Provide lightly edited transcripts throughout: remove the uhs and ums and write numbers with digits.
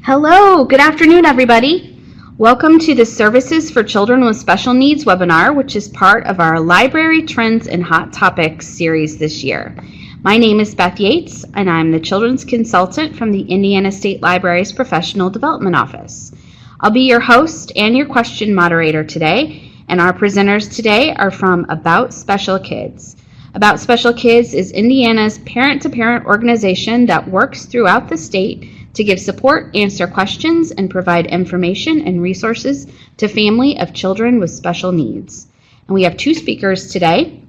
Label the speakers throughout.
Speaker 1: Hello, good afternoon, everybody. Welcome to the Services for Children with Special Needs webinar, which is part of our Library Trends and Hot Topics series this year. My name is Beth Yates, and I'm the Children's Consultant from the Indiana State Library's Professional Development Office. I'll be your host and your question moderator today, and our presenters today are from About Special Kids. About Special Kids is Indiana's parent-to-parent organization that works throughout the state to give support, answer questions, and provide information and resources to families of children with special needs. And we have two speakers today,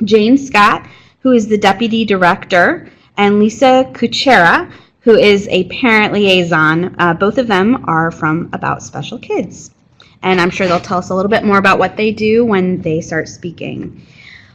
Speaker 1: Jane Scott, who is the Deputy Director, and Lisa Kuchera, who is a parent liaison. Both of them are from About Special Kids. And I'm sure they'll tell us a little bit more about what they do when they start speaking.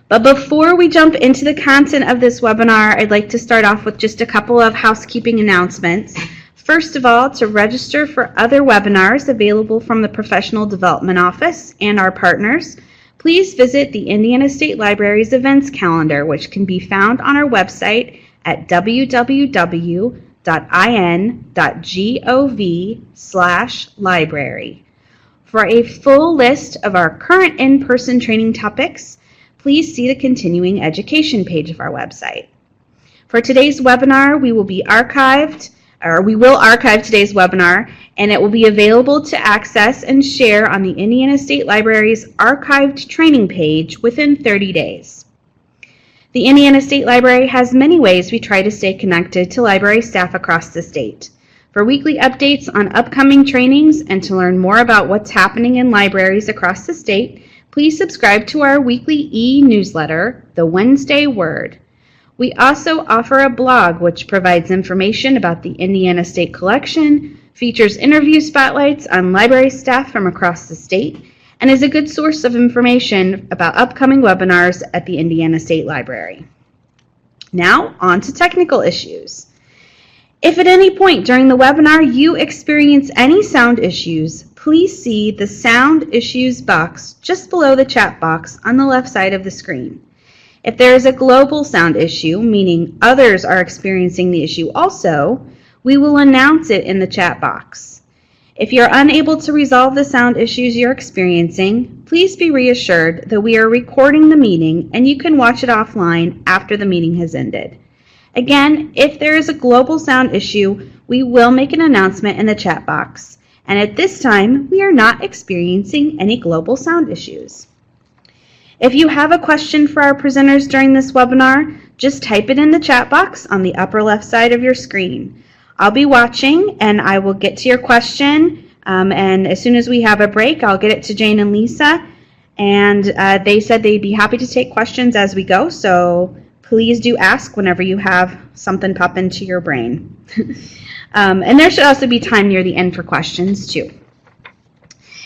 Speaker 1: But before we jump into the content of this webinar, I'd like to start off with just a couple of housekeeping announcements. First of all, to register for other webinars available from the Professional Development Office and our partners, please visit the Indiana State Library's events calendar, which can be found on our website at www.in.gov/library. For a full list of our current in-person training topics, please see the continuing education page of our website. For today's webinar, we will archive today's webinar, and it will be available to access and share on the Indiana State Library's archived training page within 30 days. The Indiana State Library has many ways we try to stay connected to library staff across the state. For weekly updates on upcoming trainings and to learn more about what's happening in libraries across the state, please subscribe to our weekly e-newsletter, The Wednesday Word. We also offer a blog which provides information about the Indiana State Collection, features interview spotlights on library staff from across the state, and is a good source of information about upcoming webinars at the Indiana State Library. Now, on to technical issues. If at any point during the webinar you experience any sound issues, please see the Sound Issues box just below the chat box on the left side of the screen. If there is a global sound issue, meaning others are experiencing the issue also, we will announce it in the chat box. If you're unable to resolve the sound issues you're experiencing, please be reassured that we are recording the meeting and you can watch it offline after the meeting has ended. Again, if there is a global sound issue, we will make an announcement in the chat box. And at this time, we are not experiencing any global sound issues. If you have a question for our presenters during this webinar, just type it in the chat box on the upper left side of your screen. I'll be watching and I will get to your question. And as soon as we have a break, I'll get it to Jane and Lisa. And they said they'd be happy to take questions as we go, so please do ask whenever you have something pop into your brain. And there should also be time near the end for questions too.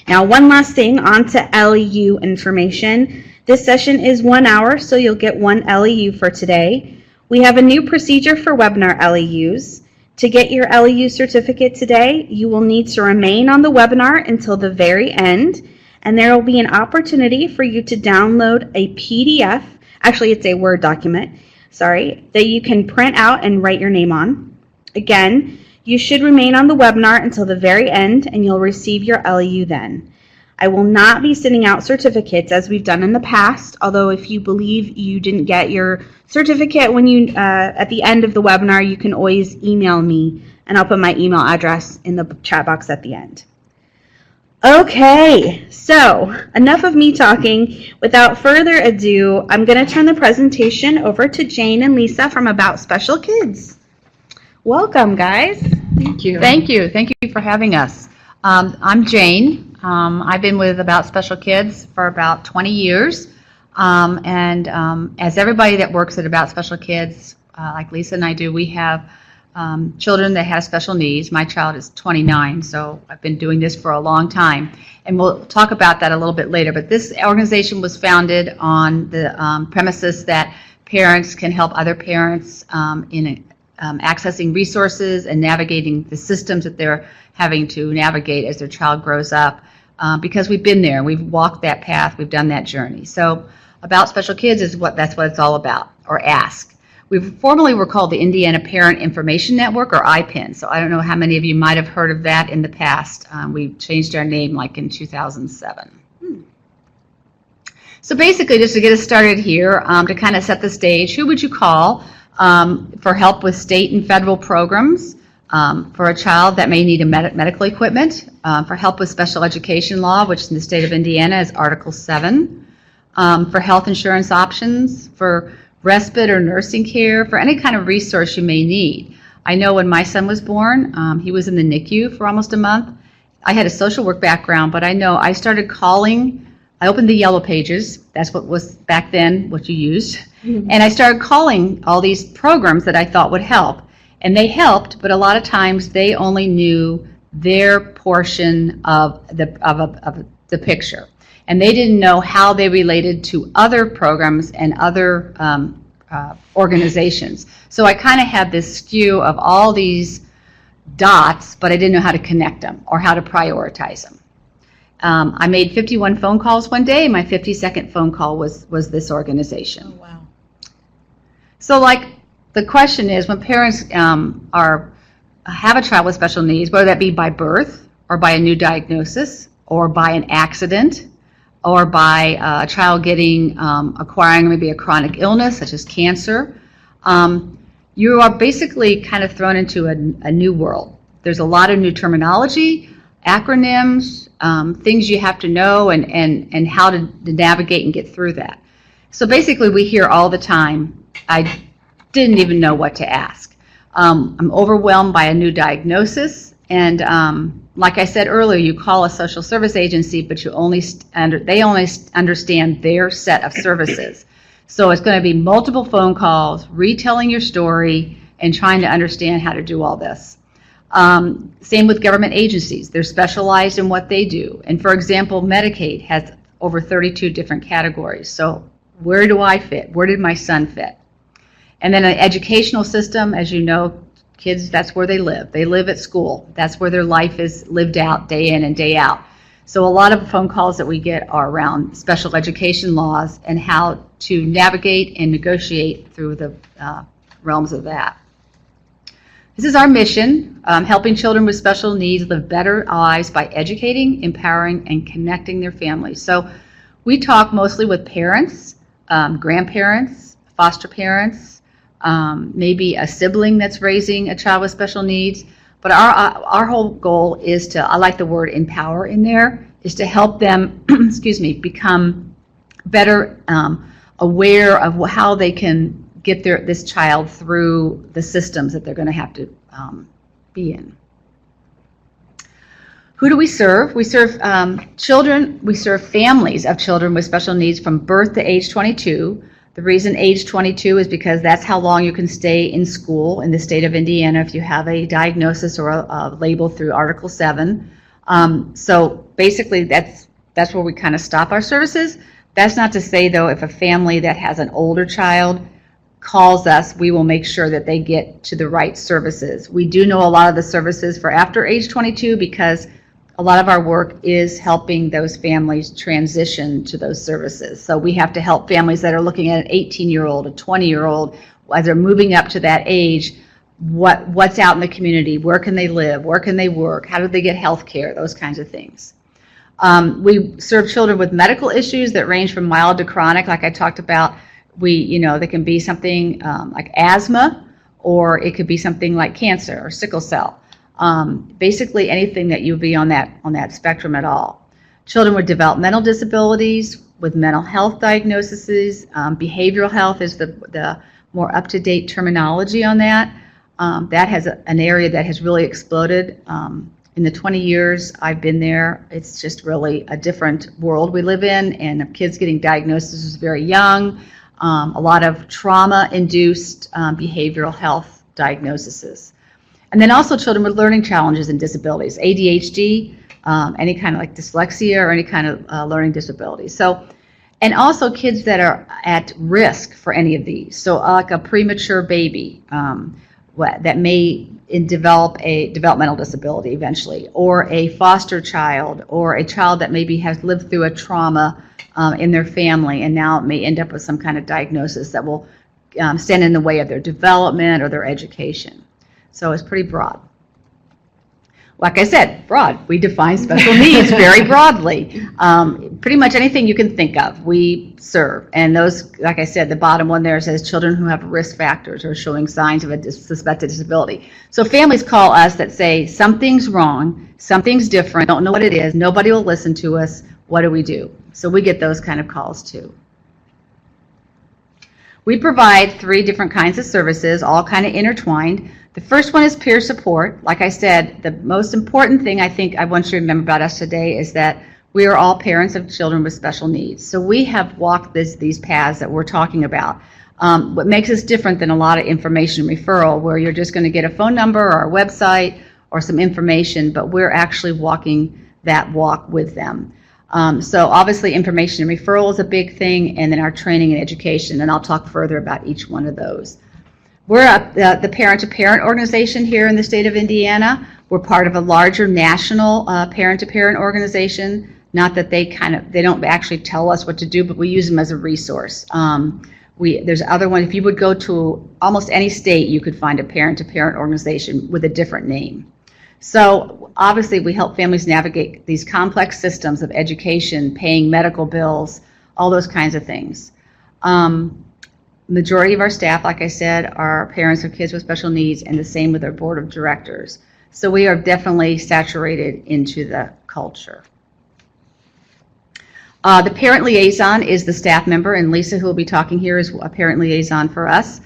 Speaker 1: Now, one last thing, on to LEU information. This session is 1 hour, so you'll get one LEU for today. We have a new procedure for webinar LEUs. To get your LEU certificate today, you will need to remain on the webinar until the very end, and there will be an opportunity for you to download a PDF, actually it's a Word document, that you can print out and write your name on. Again, you should remain on the webinar until the very end and you'll receive your LEU then. I will not be sending out certificates as we've done in the past, although if you believe you didn't get your certificate when you at the end of the webinar, you can always email me and I'll put my email address in the chat box at the end. Okay, so enough of me talking. Without further ado, I'm going to turn the presentation over to Jane and Lisa from About Special Kids. Welcome, guys.
Speaker 2: Thank you. Thank you. Thank you for having us. I'm Jane. I've been with About Special Kids for about 20 years. As everybody that works at About Special Kids, like Lisa and I do, we have children that have special needs. My child is 29, so I've been doing this for a long time. And we'll talk about that a little bit later. But this organization was founded on the premises that parents can help other parents in accessing resources and navigating the systems that they're having to navigate as their child grows up, because we've been there, we've walked that path, we've done that journey. So About Special Kids is that's what it's all about, or ASK. We formerly were called the Indiana Parent Information Network, or IPIN. So I don't know how many of you might have heard of that in the past. We changed our name like in 2007. So basically, just to get us started here, to kind of set the stage, who would you call for help with state and federal programs, for a child that may need a medical equipment, for help with special education law, which in the state of Indiana is Article 7, for health insurance options, for respite or nursing care, for any kind of resource you may need. I know when my son was born, he was in the NICU for almost a month. I had a social work background, but I know I started calling. I opened the yellow pages. That's what was back then what you used. Mm-hmm. And I started calling all these programs that I thought would help. And they helped, but a lot of times they only knew their portion of the picture. And they didn't know how they related to other programs and other organizations. So I kind of had this skew of all these dots, but I didn't know how to connect them or how to prioritize them. I made 51 phone calls one day. My 52nd phone call was this organization.
Speaker 3: Oh, wow.
Speaker 2: So like the question is, when parents have a child with special needs, whether that be by birth or by a new diagnosis or by an accident or by a child acquiring maybe a chronic illness such as cancer, you are basically kind of thrown into a new world. There's a lot of new terminology, acronyms, things you have to know, and how to navigate and get through that. So basically we hear all the time, I didn't even know what to ask. I'm overwhelmed by a new diagnosis, and like I said earlier, you call a social service agency, but they only understand their set of services. So it's going to be multiple phone calls, retelling your story, and trying to understand how to do all this. Same with government agencies. They're specialized in what they do. And for example, Medicaid has over 32 different categories. So where do I fit? Where did my son fit? And then an educational system, as you know, kids, that's where they live. They live at school. That's where their life is lived out day in and day out. So a lot of phone calls that we get are around special education laws and how to navigate and negotiate through the realms of that. This is our mission, helping children with special needs live better lives by educating, empowering, and connecting their families. So we talk mostly with parents, grandparents, foster parents, maybe a sibling that's raising a child with special needs. But our whole goal is to, I like the word empower in there, is to help them, become better aware of how they can get this child through the systems that they're going to have to be in. Who do we serve? We serve children. We serve families of children with special needs from birth to age 22. The reason age 22 is because that's how long you can stay in school in the state of Indiana if you have a diagnosis or a label through Article 7. So basically that's where we kind of stop our services. That's not to say, though, if a family that has an older child calls us, we will make sure that they get to the right services. We do know a lot of the services for after age 22 because a lot of our work is helping those families transition to those services. So we have to help families that are looking at an 18-year-old, a 20-year-old, as they're moving up to that age, what's out in the community, where can they live, where can they work, how do they get health care, those kinds of things. We serve children with medical issues that range from mild to chronic, like I talked about. They can be something like asthma, or it could be something like cancer or sickle cell. Basically anything that you'd be on that spectrum at all. Children with developmental disabilities, with mental health diagnoses, behavioral health is the more up-to-date terminology on that. That has an area that has really exploded. In the 20 years I've been there, it's just really a different world we live in, and kids getting diagnoses very young. A lot of trauma-induced behavioral health diagnoses. And then also children with learning challenges and disabilities, ADHD, any kind of like dyslexia or any kind of learning disability. So, and also kids that are at risk for any of these. So like a premature baby that may develop a developmental disability eventually, or a foster child, or a child that maybe has lived through a trauma in their family and now may end up with some kind of diagnosis that will stand in the way of their development or their education. So it's pretty broad. Like I said, broad. We define special needs very broadly. Pretty much anything you can think of, we serve. And those, like I said, the bottom one there says children who have risk factors or showing signs of a suspected disability. So families call us that say, something's wrong, something's different, don't know what it is, nobody will listen to us, what do we do? So we get those kind of calls too. We provide 3 different kinds of services, all kind of intertwined. The first one is peer support. Like I said, the most important thing I think I want you to remember about us today is that we are all parents of children with special needs. So we have walked these paths that we're talking about. What makes us different than a lot of information referral where you're just going to get a phone number or a website or some information, but we're actually walking that walk with them. So obviously information and referral is a big thing, and then our training and education, and I'll talk further about each one of those. We're the parent-to-parent organization here in the state of Indiana. We're part of a larger national parent-to-parent organization. Not that they don't actually tell us what to do, but we use them as a resource. There's other one, if you would go to almost any state, you could find a parent-to-parent organization with a different name. So obviously we help families navigate these complex systems of education, paying medical bills, all those kinds of things. Majority of our staff, like I said, are parents of kids with special needs, and the same with our board of directors. So we are definitely saturated into the culture. The parent liaison is the staff member, and Lisa, who will be talking here, is a parent liaison for us.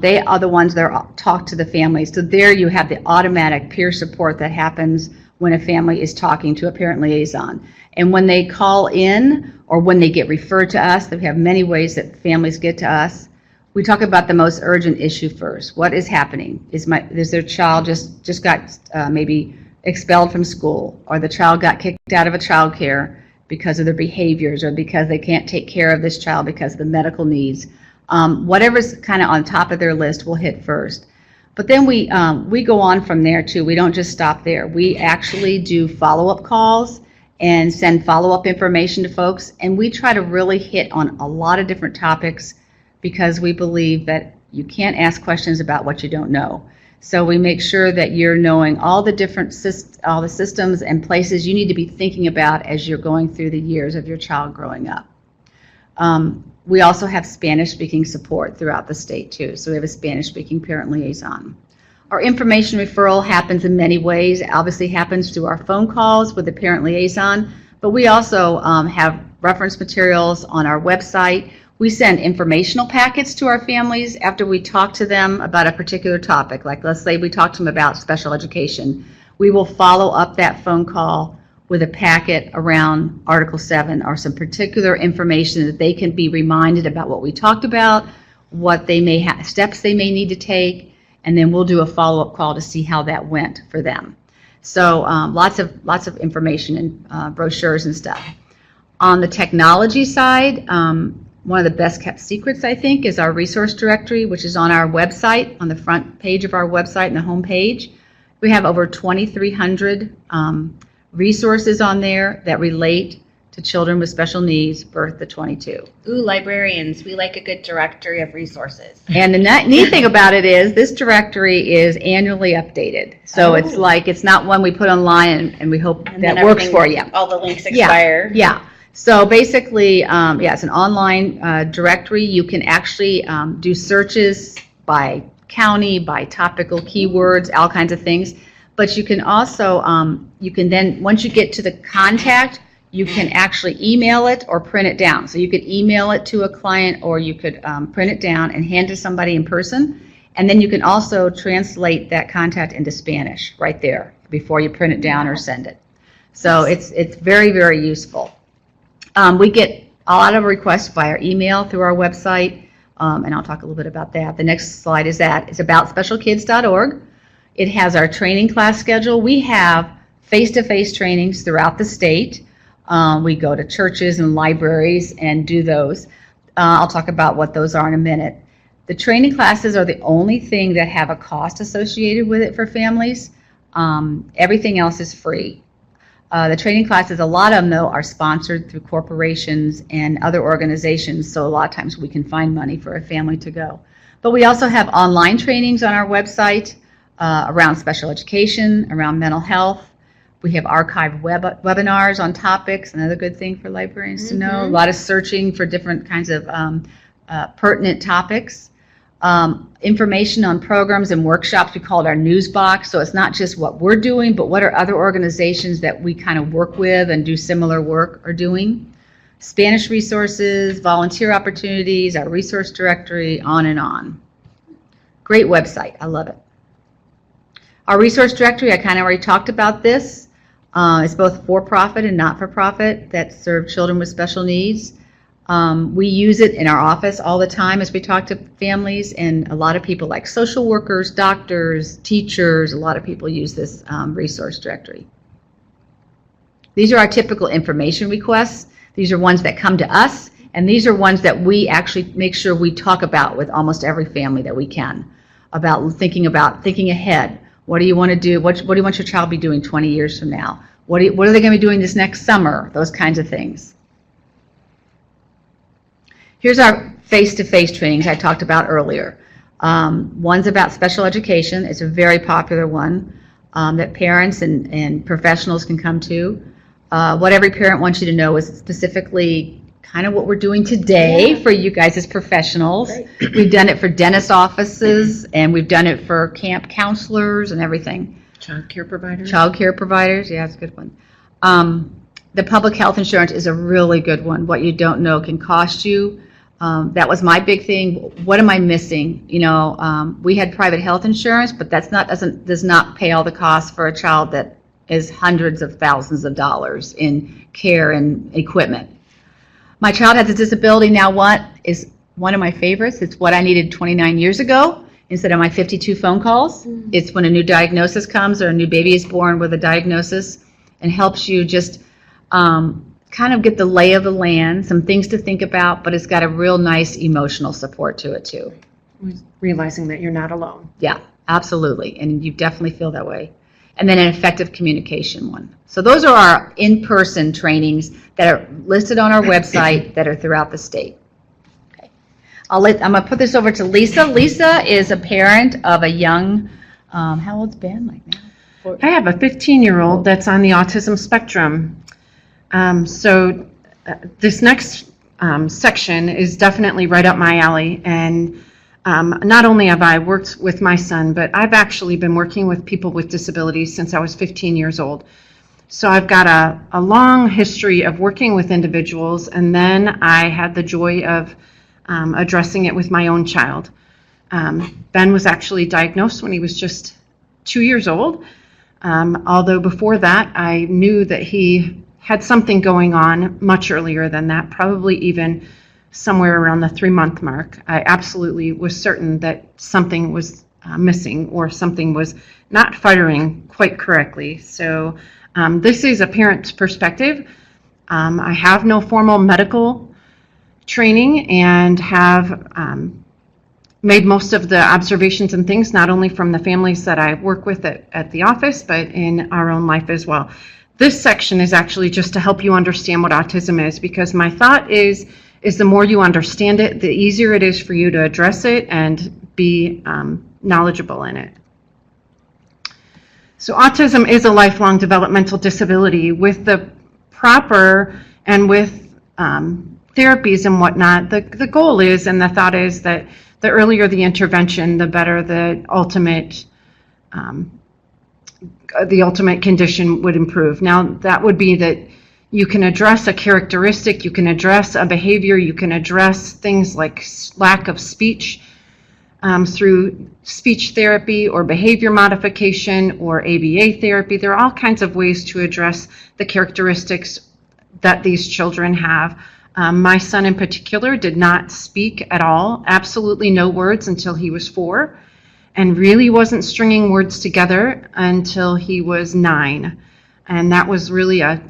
Speaker 2: They are the ones that talk to the families. So there you have the automatic peer support that happens when a family is talking to a parent liaison. And when they call in or when they get referred to us, we have many ways that families get to us. We talk about the most urgent issue first. What is happening? Is their child just got maybe expelled from school, or the child got kicked out of a child care because of their behaviors, or because they can't take care of this child because of the medical needs. Whatever's kind of on top of their list we'll hit first. But then we go on from there too. We don't just stop there. We actually do follow-up calls and send follow-up information to folks, and we try to really hit on a lot of different topics because we believe that you can't ask questions about what you don't know. So we make sure that you're knowing all the different all the systems and places you need to be thinking about as you're going through the years of your child growing up. We also have Spanish-speaking support throughout the state too, so we have a Spanish-speaking parent liaison. Our information referral happens in many ways. It obviously happens through our phone calls with the parent liaison, but we also have reference materials on our website. We send informational packets to our families after we talk to them about a particular topic. Like let's say we talk to them about special education. We will follow up that phone call with a packet around Article 7 or some particular information that they can be reminded about what we talked about, what they may have, steps they may need to take, and then we'll do a follow-up call to see how that went for them. So lots of information and brochures and stuff. On the technology side, one of the best kept secrets, I think, is our resource directory, which is on our website, on the front page of our website and the home page. We have over 2,300 resources on there that relate to children with special needs, birth to 22.
Speaker 1: Ooh, librarians, we like a good directory of resources.
Speaker 2: And the neat thing about it is this directory is annually updated. So it's like, it's not one we put online and we hope that works for you.
Speaker 1: All the links expire.
Speaker 2: Yeah. So basically, it's an online directory. You can actually do searches by county, by topical keywords, all kinds of things. But you can also, you can then, once you get to the contact, you can actually email it or print it down. So you could email it to a client, or you could print it down and hand it to somebody in person. And then you can also translate that contact into Spanish right there before you print it down or send it. So it's very, very useful. We get a lot of requests via email through our website, and I'll talk a little bit about that. The next slide is that. It's aboutspecialkids.org. It has our training class schedule. We have face-to-face trainings throughout the state. We go to churches and libraries and do those. I'll talk about what those are in a minute. The training classes are the only thing that have a cost associated with it for families. Everything else is free. The training classes, a lot of them, though, are sponsored through corporations and other organizations, so a lot of times we can find money for a family to go. But we also have online trainings on our website around special education, around mental health. We have archived webinars on topics, another good thing for librarians to know. A lot of searching for different kinds of pertinent topics. Information on programs and workshops. We call it our news box. So it's not just what we're doing, but what are other organizations that we kind of work with and do similar work are doing. Spanish resources, volunteer opportunities, our resource directory, on and on. Great website. I love it. Our resource directory, I kind of already talked about this. It's both for-profit and not-for-profit that serve children with special needs. We use it in our office all the time as we talk to families, and a lot of people like social workers, doctors, teachers, a lot of people use this resource directory. These are our typical information requests. These are ones that come to us, and these are ones that we actually make sure we talk about with almost every family that we can, about thinking ahead. What do you want to do? What do you want your child to be doing 20 years from now? What are they going to be doing this next summer? Those kinds of things. Here's our face-to-face trainings I talked about earlier. One's about special education. It's a very popular one that parents and professionals can come to. What every parent wants you to know is specifically kind of what we're doing today for you guys as professionals. Right. We've done it for dentist offices, and we've done it for camp counselors and everything.
Speaker 3: Child care providers.
Speaker 2: Child care providers, yeah, that's a good one. The public health insurance is a really good one. What you don't know can cost you. That was my big thing. What am I missing? You know, we had private health insurance, but does not pay all the costs for a child that is hundreds of thousands of dollars in care and equipment. My child has a disability now. What is one of my favorites? It's what I needed 29 years ago instead of my 52 phone calls. It's when a new diagnosis comes or a new baby is born with a diagnosis, and helps you just kind of get the lay of the land, some things to think about, but it's got a real nice emotional support to it too.
Speaker 3: Realizing that you're not alone.
Speaker 2: Yeah, absolutely, and you definitely feel that way. And then an effective communication one. So those are our in-person trainings that are listed on our website that are throughout the state. Okay. I'm going to put this over to Lisa. Lisa is a parent of a young, how old's Ben like now?
Speaker 3: I have a 15-year-old that's on the autism spectrum. So this next section is definitely right up my alley, and not only have I worked with my son, but I've actually been working with people with disabilities since I was 15 years old. So I've got a long history of working with individuals, and then I had the joy of addressing it with my own child. Ben was actually diagnosed when he was just 2 years old, although before that I knew that he had something going on much earlier than that, probably even somewhere around the 3-month mark. I absolutely was certain that something was missing or something was not firing quite correctly. So this is a parent's perspective. I have no formal medical training and have made most of the observations and things, not only from the families that I work with at the office, but in our own life as well. This section is actually just to help you understand what autism is, because my thought is the more you understand it, the easier it is for you to address it and be knowledgeable in it. So autism is a lifelong developmental disability. With the proper and with therapies and whatnot, the goal is, and the thought is, that the earlier the intervention, the better the ultimate condition would improve. Now, that would be that you can address a characteristic, you can address a behavior, you can address things like lack of speech through speech therapy or behavior modification or ABA therapy. There are all kinds of ways to address the characteristics that these children have. My son in particular did not speak at all, absolutely no words until he was 4. And really wasn't stringing words together until he was 9. And that was really a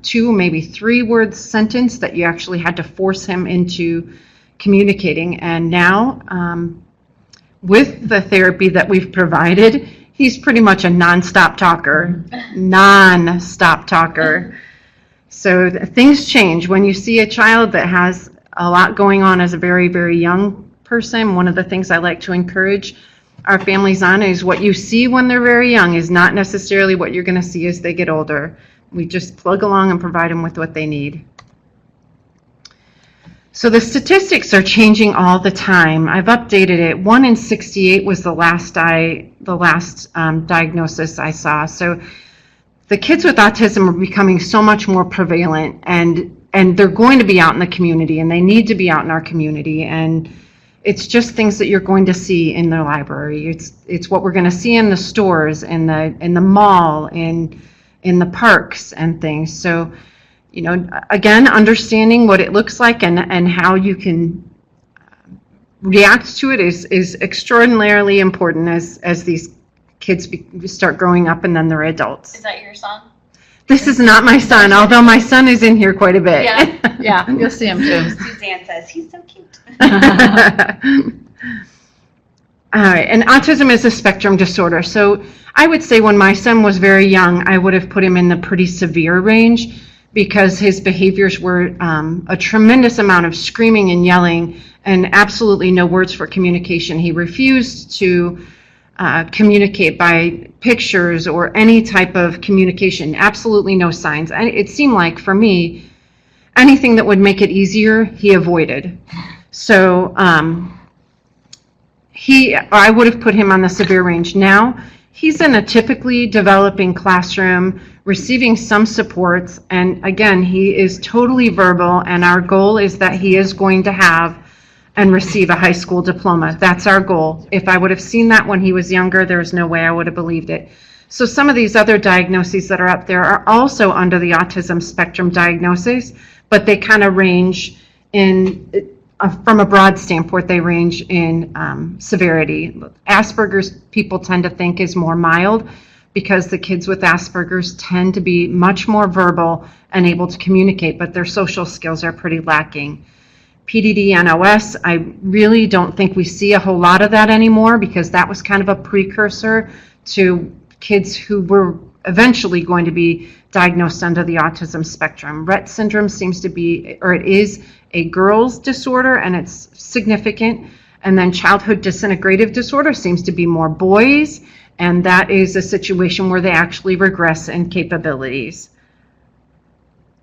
Speaker 3: 2, maybe 3 word sentence that you actually had to force him into communicating. And now, with the therapy that we've provided, He's pretty much a non-stop talker, non-stop talker. So things change. When you see a child that has a lot going on as a very, very young person, one of the things I like to encourage our families on is what you see when they're very young is not necessarily what you're going to see as they get older. We just plug along and provide them with what they need. So the statistics are changing all the time. I've updated it. 1 in 68 was the last diagnosis I saw. So the kids with autism are becoming so much more prevalent, and they're going to be out in the community, and they need to be out in our community. And it's just things that you're going to see in the library. It's what we're going to see in the stores, in the mall, in the parks and things. So, you know, again, understanding what it looks like and how you can react to it is extraordinarily important as these kids start growing up and then they're adults.
Speaker 4: Is that your son?
Speaker 3: This is not my son, although my son is in here quite a bit.
Speaker 4: Yeah.
Speaker 2: Yeah, you'll see him too.
Speaker 4: Suzanne says he's so cute.
Speaker 3: All right, and autism is a spectrum disorder. So I would say when my son was very young, I would have put him in the pretty severe range because his behaviors were a tremendous amount of screaming and yelling and absolutely no words for communication. He refused to communicate by pictures or any type of communication, absolutely no signs. And it seemed like, for me, anything that would make it easier, he avoided. So I would have put him on the severe range. Now, he's in a typically developing classroom, receiving some supports, and again, he is totally verbal, and our goal is that he is going to have and receive a high school diploma. That's our goal. If I would have seen that when he was younger, there's no way I would have believed it. So some of these other diagnoses that are up there are also under the autism spectrum diagnosis, but they kind of range in, from a broad standpoint, they range in severity. Asperger's people tend to think is more mild because the kids with Asperger's tend to be much more verbal and able to communicate, but their social skills are pretty lacking. PDD-NOS, I really don't think we see a whole lot of that anymore because that was kind of a precursor to kids who were eventually going to be diagnosed under the autism spectrum. Rett syndrome seems to be, or it is, a girl's disorder, and it's significant. And then childhood disintegrative disorder seems to be more boys, and that is a situation where they actually regress in capabilities.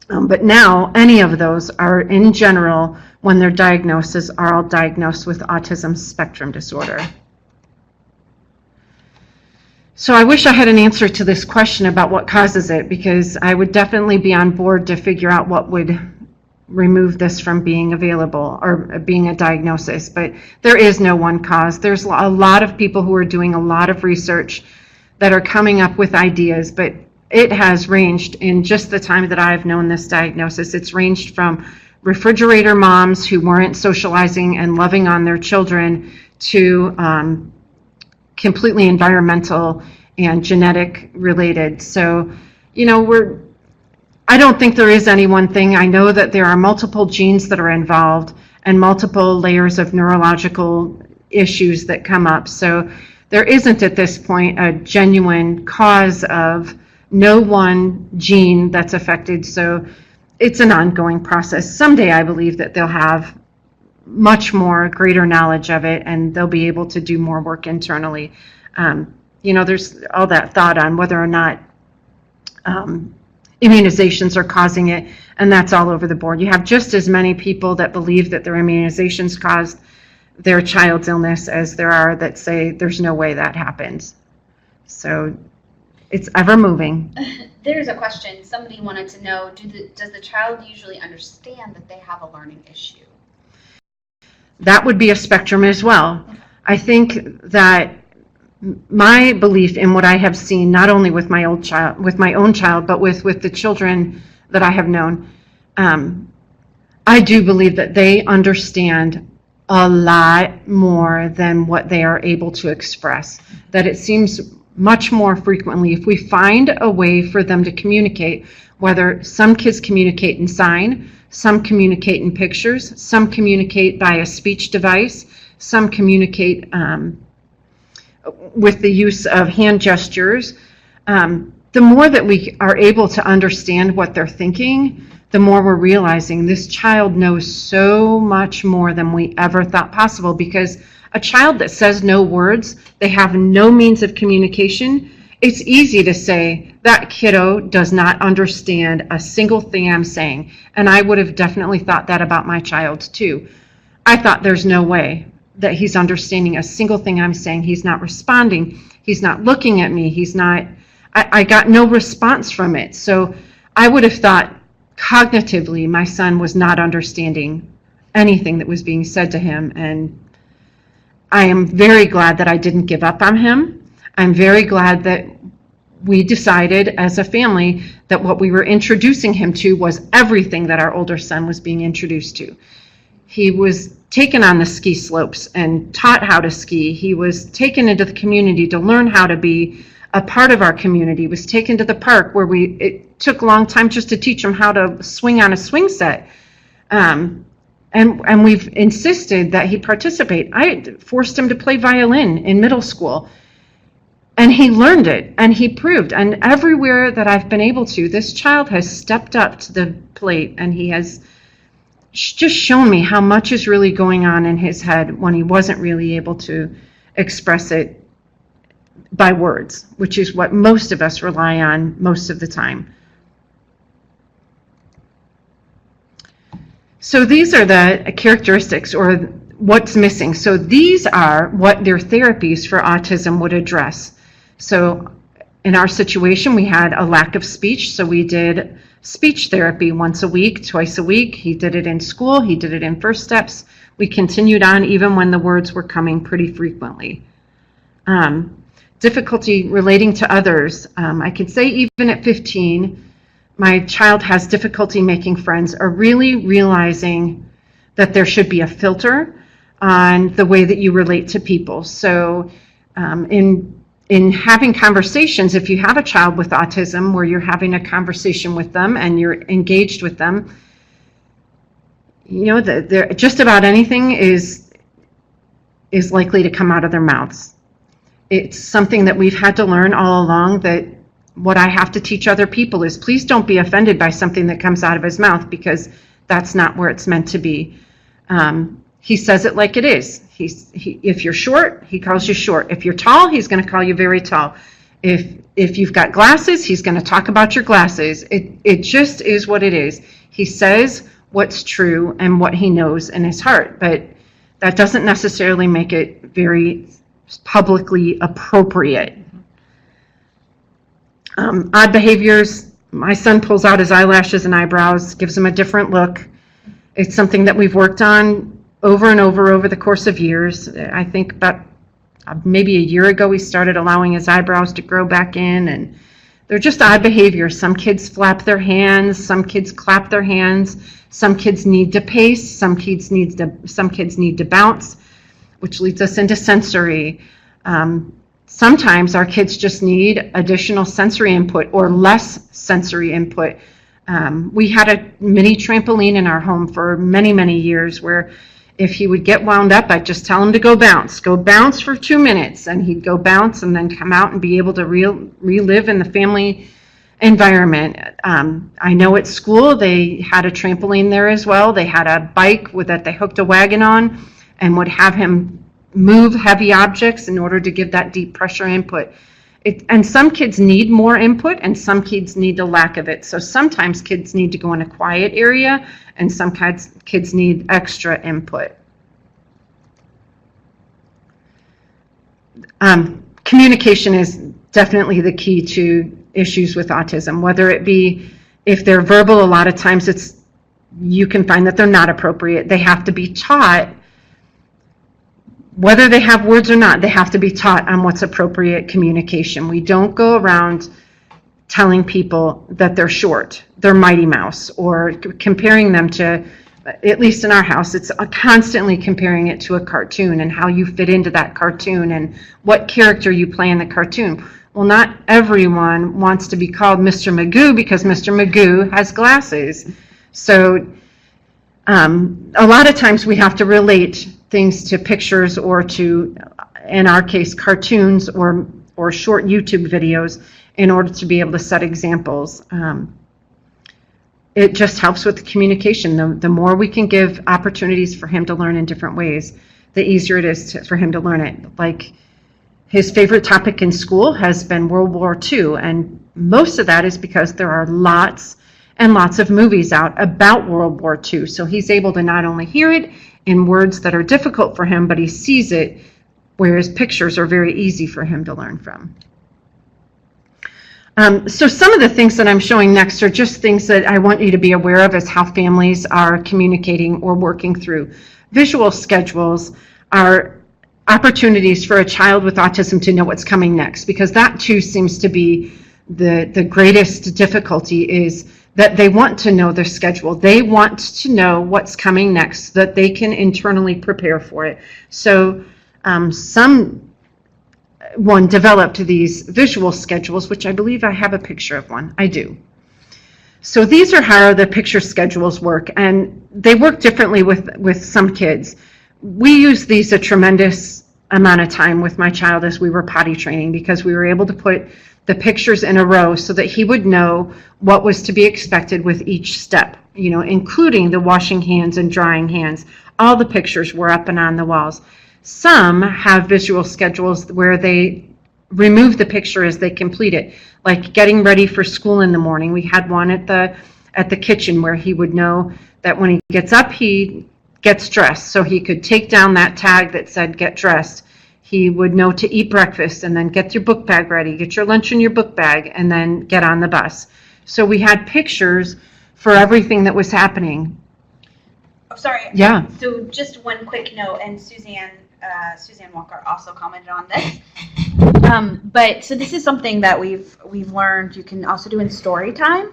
Speaker 3: But now, any of those are, in general, when they're diagnosed, are all diagnosed with autism spectrum disorder. So I wish I had an answer to this question about what causes it, because I would definitely be on board to figure out what would remove this from being available or being a diagnosis, but there is no one cause. There's a lot of people who are doing a lot of research that are coming up with ideas, but it has ranged in just the time that I've known this diagnosis. It's ranged from refrigerator moms who weren't socializing and loving on their children to completely environmental and genetic related. So, you know, I don't think there is any one thing. I know that there are multiple genes that are involved and multiple layers of neurological issues that come up. So there isn't at this point a genuine cause of no one gene that's affected. So it's an ongoing process. Someday I believe that they'll have much more greater knowledge of it and they'll be able to do more work internally. You know, there's all that thought on whether or not immunizations are causing it, and that's all over the board. You have just as many people that believe that their immunizations caused their child's illness as there are that say there's no way that happens. So it's ever moving.
Speaker 4: There's a question. Somebody wanted to know, does the child usually understand that they have a learning issue?
Speaker 3: That would be a spectrum as well. I think that my belief in what I have seen, not only with my own child, but with the children that I have known, I do believe that they understand a lot more than what they are able to express. That it seems much more frequently, if we find a way for them to communicate, whether some kids communicate in sign, some communicate in pictures, some communicate by a speech device, some communicate with the use of hand gestures, the more that we are able to understand what they're thinking, the more we're realizing this child knows so much more than we ever thought possible, because a child that says no words, they have no means of communication, it's easy to say that kiddo does not understand a single thing I'm saying. And I would have definitely thought that about my child too. I thought there's no way that he's understanding a single thing I'm saying. He's not responding. He's not looking at me. I got no response from it. So I would have thought cognitively my son was not understanding anything that was being said to him. And I am very glad that I didn't give up on him. I'm very glad that we decided as a family that what we were introducing him to was everything that our older son was being introduced to. He was taken on the ski slopes and taught how to ski. He was taken into the community to learn how to be a part of our community. He was taken to the park where it took a long time just to teach him how to swing on a swing set. And we've insisted that he participate. I forced him to play violin in middle school. And he learned it, and he proved. And everywhere that I've been able to, this child has stepped up to the plate, and he has just shown me how much is really going on in his head when he wasn't really able to express it by words, which is what most of us rely on most of the time. So these are the characteristics, or what's missing. So these are what their therapies for autism would address. So in our situation, we had a lack of speech, so we did speech therapy once a week, twice a week. He did it in school. He did it in First Steps. We continued on even when the words were coming pretty frequently. Difficulty relating to others. I could say even at 15, my child has difficulty making friends, or really realizing that there should be a filter on the way that you relate to people. So in having conversations, if you have a child with autism where you're having a conversation with them and you're engaged with them, you know, just about anything is likely to come out of their mouths. It's something that we've had to learn all along, that what I have to teach other people is please don't be offended by something that comes out of his mouth, because that's not where it's meant to be. He says it like it is. If you're short, he calls you short. If you're tall, he's going to call you very tall. If you've got glasses, he's going to talk about your glasses. It just is what it is. He says what's true and what he knows in his heart, but that doesn't necessarily make it very publicly appropriate. Odd behaviors. My son pulls out his eyelashes and eyebrows, gives him a different look. It's something that we've worked on over and over the course of years. I think about maybe a year ago we started allowing his eyebrows to grow back in, and they're just odd behaviors. Some kids flap their hands, some kids clap their hands, some kids need to pace, some kids need to bounce, which leads us into sensory. Sometimes our kids just need additional sensory input or less sensory input. We had a mini trampoline in our home for many years, where if he would get wound up, I'd just tell him to go bounce for 2 minutes, and he'd go bounce and then come out and be able to relive in the family environment. I know at school they had a trampoline there as well. They had a bike that they hooked a wagon on and would have him move heavy objects in order to give that deep pressure input. And some kids need more input, and some kids need a lack of it. So sometimes kids need to go in a quiet area, and some kids need extra input. Communication is definitely the key to issues with autism, whether it be, if they're verbal, a lot of times you can find that they're not appropriate. They have to be taught. Whether they have words or not, they have to be taught on what's appropriate communication. We don't go around telling people that they're short, they're Mighty Mouse, or comparing them to, at least in our house, it's constantly comparing it to a cartoon and how you fit into that cartoon and what character you play in the cartoon. Well, not everyone wants to be called Mr. Magoo because Mr. Magoo has glasses. So a lot of times we have to relate things to pictures or to in our case, cartoons or short YouTube videos in order to be able to set examples. It just helps with the communication. The more we can give opportunities for him to learn in different ways, the easier it is for him to learn it. Like, his favorite topic in school has been World War II, and most of that is because there are lots and lots of movies out about World War II. So he's able to not only hear it in words that are difficult for him, but he sees it, whereas pictures are very easy for him to learn from. So some of the things that I'm showing next are just things that I want you to be aware of as how families are communicating or working through. Visual schedules are opportunities for a child with autism to know what's coming next, because that too seems to be the greatest difficulty, is that they want to know their schedule. They want to know what's coming next so that they can internally prepare for it. So someone developed these visual schedules, which I believe I have a picture of one. I do. So these are how the picture schedules work, and they work differently with some kids. We use these a tremendous amount of time with my child as we were potty training, because we were able to put the pictures in a row so that he would know what was to be expected with each step, including the washing hands and drying hands. All the pictures were up and on the walls. Some have visual schedules where they remove the picture as they complete it, like getting ready for school in the morning. We had one at the kitchen where he would know that when he gets up, he gets dressed, so he could take down that tag that said get dressed. He would know to eat breakfast and then get your book bag ready, get your lunch in your book bag, and then get on the bus. So we had pictures for everything that was happening.
Speaker 4: Oh, sorry.
Speaker 3: Yeah.
Speaker 4: So just one quick note, and Suzanne Walker also commented on this.
Speaker 1: But so this is something that we've learned you can also do in story time.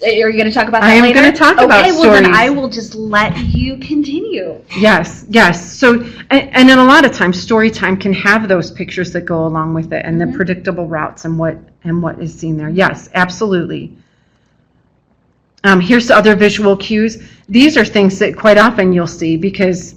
Speaker 1: Are you going to talk about that later?
Speaker 3: I am going to talk about stories.
Speaker 1: Okay, well then I will just let you continue.
Speaker 3: Yes. So, and then a lot of times story time can have those pictures that go along with it, and the predictable routes and what is seen there. Yes, absolutely. Here's the other visual cues. These are things that quite often you'll see, because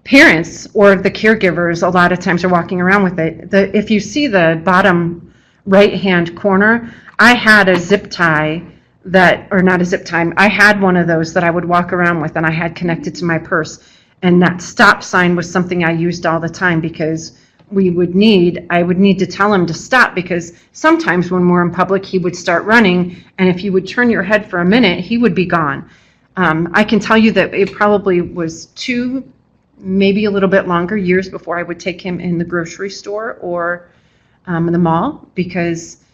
Speaker 3: parents or the caregivers a lot of times are walking around with it. If you see the bottom right-hand corner, I had a zip tie I had one of those that I would walk around with, and I had connected to my purse. And that stop sign was something I used all the time, because I would need to tell him to stop, because sometimes when we're in public, he would start running, and if you would turn your head for a minute, he would be gone. I can tell you that it probably was 2, maybe a little bit longer, years before I would take him in the grocery store or the mall, because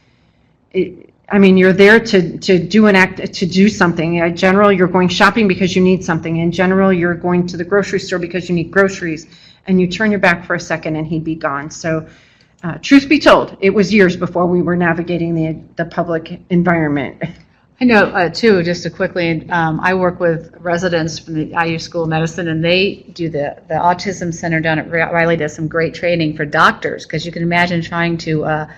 Speaker 3: you're there to do something. In general, you're going shopping because you need something. In general, you're going to the grocery store because you need groceries, and you turn your back for a second and he'd be gone. So truth be told, it was years before we were navigating the public environment.
Speaker 2: I know, too, just to quickly, I work with residents from the IU School of Medicine, and they do the Autism Center down at Riley does some great training for doctors, because you can imagine trying to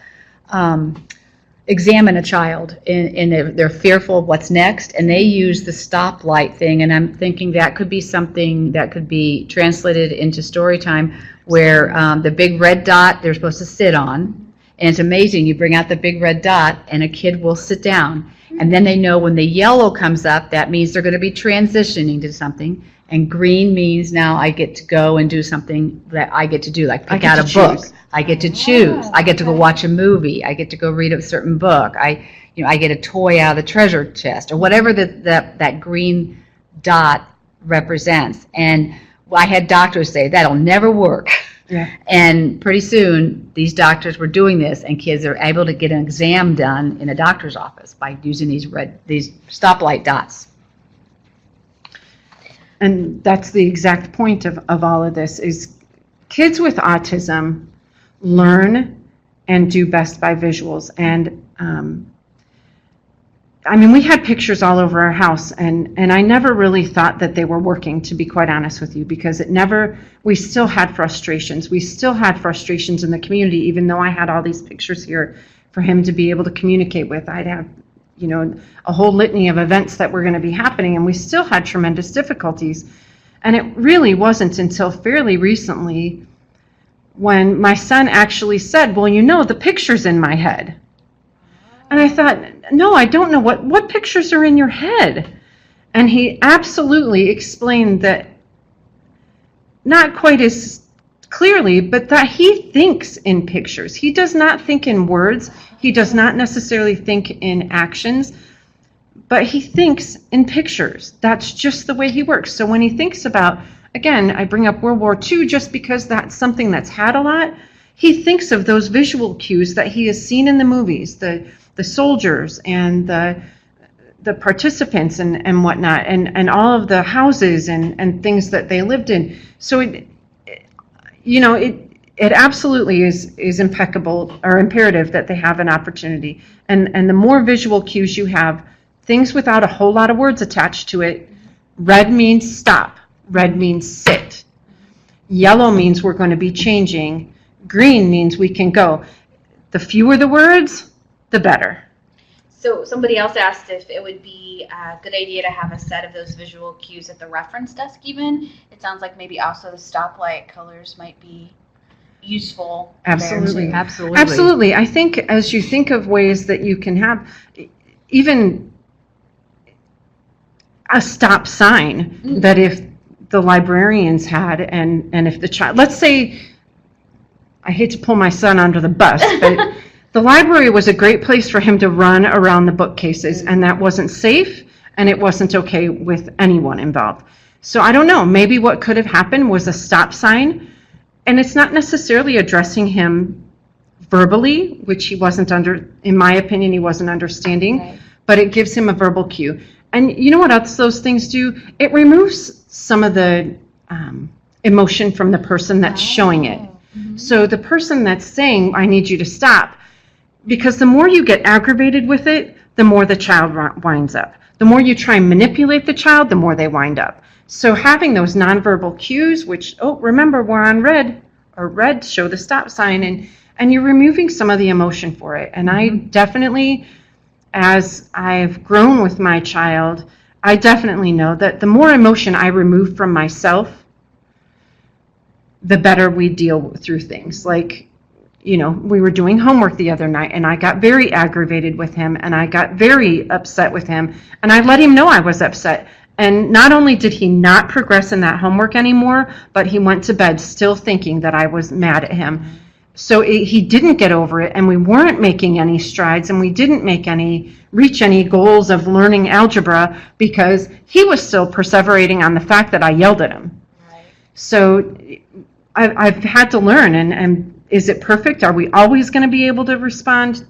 Speaker 2: examine a child and they're fearful of what's next, and they use the stoplight thing, and I'm thinking that could be something that could be translated into story time, where the big red dot they're supposed to sit on, and it's amazing, you bring out the big red dot and a kid will sit down, and then they know when the yellow comes up, that means they're going to be transitioning to something, and green means now I get to go and do something that I get to do, like pick out a book. I get to choose. I get to go watch a movie. I get to go read a certain book. I get a toy out of the treasure chest, or whatever that green dot represents. And I had doctors say that'll never work.
Speaker 3: Yeah.
Speaker 2: And pretty soon, these doctors were doing this, and kids are able to get an exam done in a doctor's office by using these stoplight dots.
Speaker 3: And that's the exact point of all of this, is kids with autism learn and do best by visuals. And we had pictures all over our house, and I never really thought that they were working, to be quite honest with you, because we still had frustrations. We still had frustrations in the community, even though I had all these pictures here for him to be able to communicate with. I'd have a whole litany of events that were going to be happening, and we still had tremendous difficulties. And it really wasn't until fairly recently when my son actually said, well, you know, the picture's in my head. And I thought, no, I don't know what pictures are in your head. And he absolutely explained that, not quite as clearly, but that he thinks in pictures. He does not think in words. He does not necessarily think in actions, but he thinks in pictures. That's just the way he works. So when he thinks about, again, I bring up World War II just because that's something that's had a lot, he thinks of those visual cues that he has seen in the movies, the soldiers and the participants and whatnot, and all of the houses and things that they lived in. So it absolutely is impeccable or imperative that they have an opportunity. And the more visual cues you have, things without a whole lot of words attached to it. Red means stop. Red means sit. Yellow means we're going to be changing. Green means we can go. The fewer the words, the better.
Speaker 4: So somebody else asked if it would be a good idea to have a set of those visual cues at the reference desk even. It sounds like maybe also the stoplight colors might be useful.
Speaker 3: Absolutely.
Speaker 2: Absolutely.
Speaker 3: Absolutely. I think as you think of ways that you can have even a stop sign, that if the librarians had and if the child, let's say, I hate to pull my son under the bus, but the library was a great place for him to run around the bookcases, and that wasn't safe, and it wasn't okay with anyone involved. So I don't know, maybe what could have happened was a stop sign, and it's not necessarily addressing him verbally, which he wasn't in my opinion, he wasn't understanding,
Speaker 4: Right.
Speaker 3: but it gives him a verbal cue. And you know what else those things do? It removes some of the emotion from the person that's showing it.
Speaker 4: Mm-hmm.
Speaker 3: So the person that's saying, I need you to stop, because the more you get aggravated with it, the more the child winds up. The more you try and manipulate the child, the more they wind up. So having those nonverbal cues, which, oh, remember, we're on red, or red, show the stop sign, and you're removing some of the emotion for it. And I definitely, as I've grown with my child, I definitely know that the more emotion I remove from myself, the better we deal through things. Like, you know, we were doing homework the other night, and I got very aggravated with him, and I got very upset with him, and I let him know I was upset. And not only did he not progress in that homework anymore, but he went to bed still thinking that I was mad at him. So he didn't get over it, and we weren't making any strides, and we didn't reach any goals of learning algebra because he was still perseverating on the fact that I yelled at him.
Speaker 4: Right.
Speaker 3: So I've had to learn, and is it perfect? Are we always going to be able to respond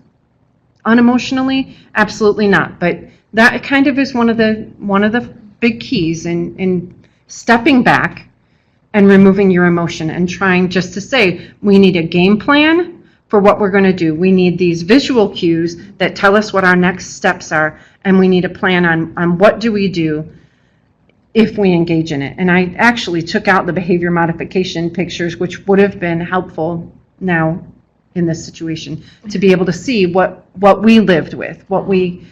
Speaker 3: unemotionally? Absolutely not. But that kind of is one of the big keys in stepping back and removing your emotion and trying just to say, we need a game plan for what we're going to do. We need these visual cues that tell us what our next steps are, and we need a plan on what do we do if we engage in it. And I actually took out the behavior modification pictures, which would have been helpful now in this situation, to be able to see what we lived with, what we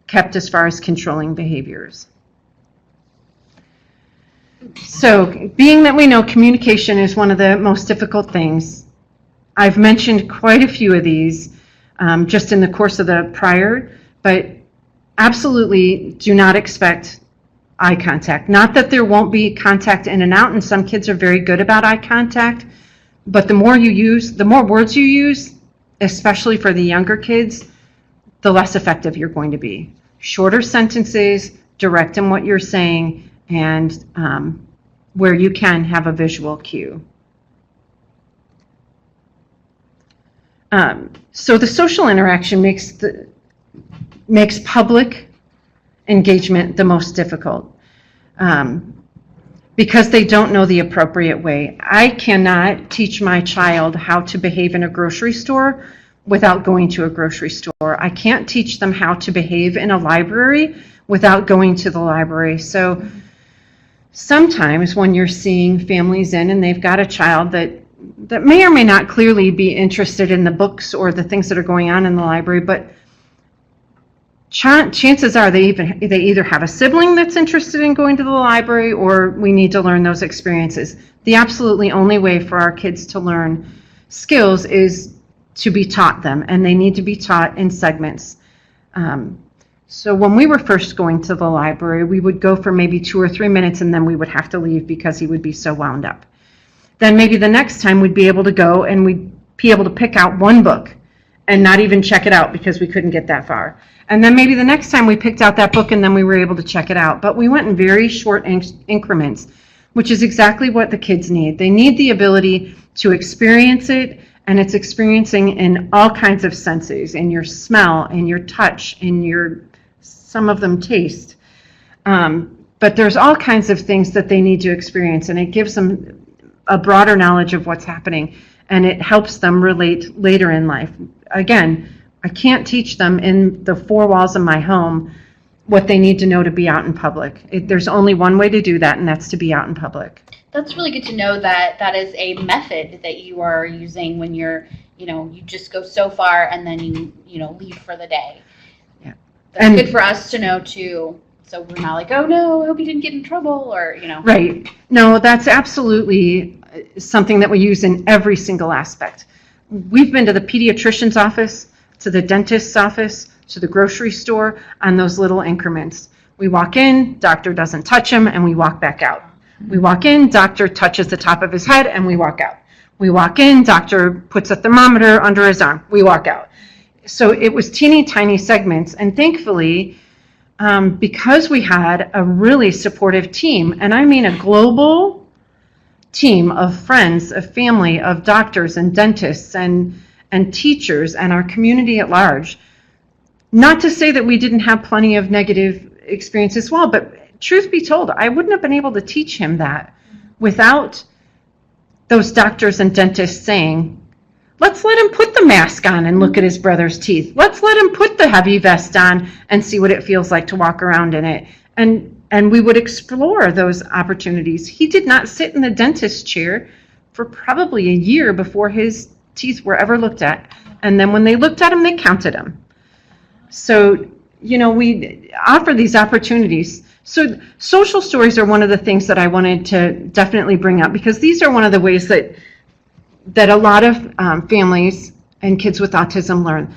Speaker 3: kept as far as controlling behaviors. So, being that we know communication is one of the most difficult things, I've mentioned quite a few of these just in the course of the prior, but absolutely do not expect eye contact. Not that there won't be contact in and out, and some kids are very good about eye contact, but the more words you use, especially for the younger kids, the less effective you're going to be. Shorter sentences, direct in what you're saying, and where you can have a visual cue. So the social interaction makes public engagement the most difficult because they don't know the appropriate way. I cannot teach my child how to behave in a grocery store without going to a grocery store. I can't teach them how to behave in a library without going to the library. So sometimes when you're seeing families in and they've got a child that may or may not clearly be interested in the books or the things that are going on in the library, but chances are they either have a sibling that's interested in going to the library, or we need to learn those experiences. The absolutely only way for our kids to learn skills is to be taught them, and they need to be taught in segments. So when we were first going to the library, we would go for maybe 2 or 3 minutes, and then we would have to leave because he would be so wound up. Then maybe the next time we'd be able to go and we'd be able to pick out one book and not even check it out because we couldn't get that far. And then maybe the next time we picked out that book and then we were able to check it out. But we went in very short increments, which is exactly what the kids need. They need the ability to experience it, and it's experiencing in all kinds of senses, in your smell, in your touch, in your, some of them taste. But there's all kinds of things that they need to experience, and it gives them a broader knowledge of what's happening, and it helps them relate later in life. Again, I can't teach them in the 4 walls of my home what they need to know to be out in public. There's only one way to do that, and that's to be out in public.
Speaker 4: That's really good to know that that is a method that you are using when you're, you just go so far and then you leave for the day.
Speaker 3: Yeah.
Speaker 4: That's good for us to know too. So we're not like, oh no, I hope you didn't get in trouble, or,
Speaker 3: Right. No, that's absolutely something that we use in every single aspect. We've been to the pediatrician's office, to the dentist's office, to the grocery store on those little increments. We walk in, doctor doesn't touch him, and we walk back out. We walk in, doctor touches the top of his head, and we walk out. We walk in, doctor puts a thermometer under his arm, we walk out. So it was teeny tiny segments, and thankfully, because we had a really supportive team, and I mean a global team of friends, of family, of doctors and dentists and teachers and our community at large. Not to say that we didn't have plenty of negative experiences as well, but truth be told, I wouldn't have been able to teach him that without those doctors and dentists saying, let's let him put the mask on and look at his brother's teeth. Let's let him put the heavy vest on and see what it feels like to walk around in it. And we would explore those opportunities. He did not sit in the dentist chair for probably a year before his teeth were ever looked at. And then when they looked at him, they counted him. So, we offer these opportunities. So social stories are one of the things that I wanted to definitely bring up, because these are one of the ways that a lot of families and kids with autism learn.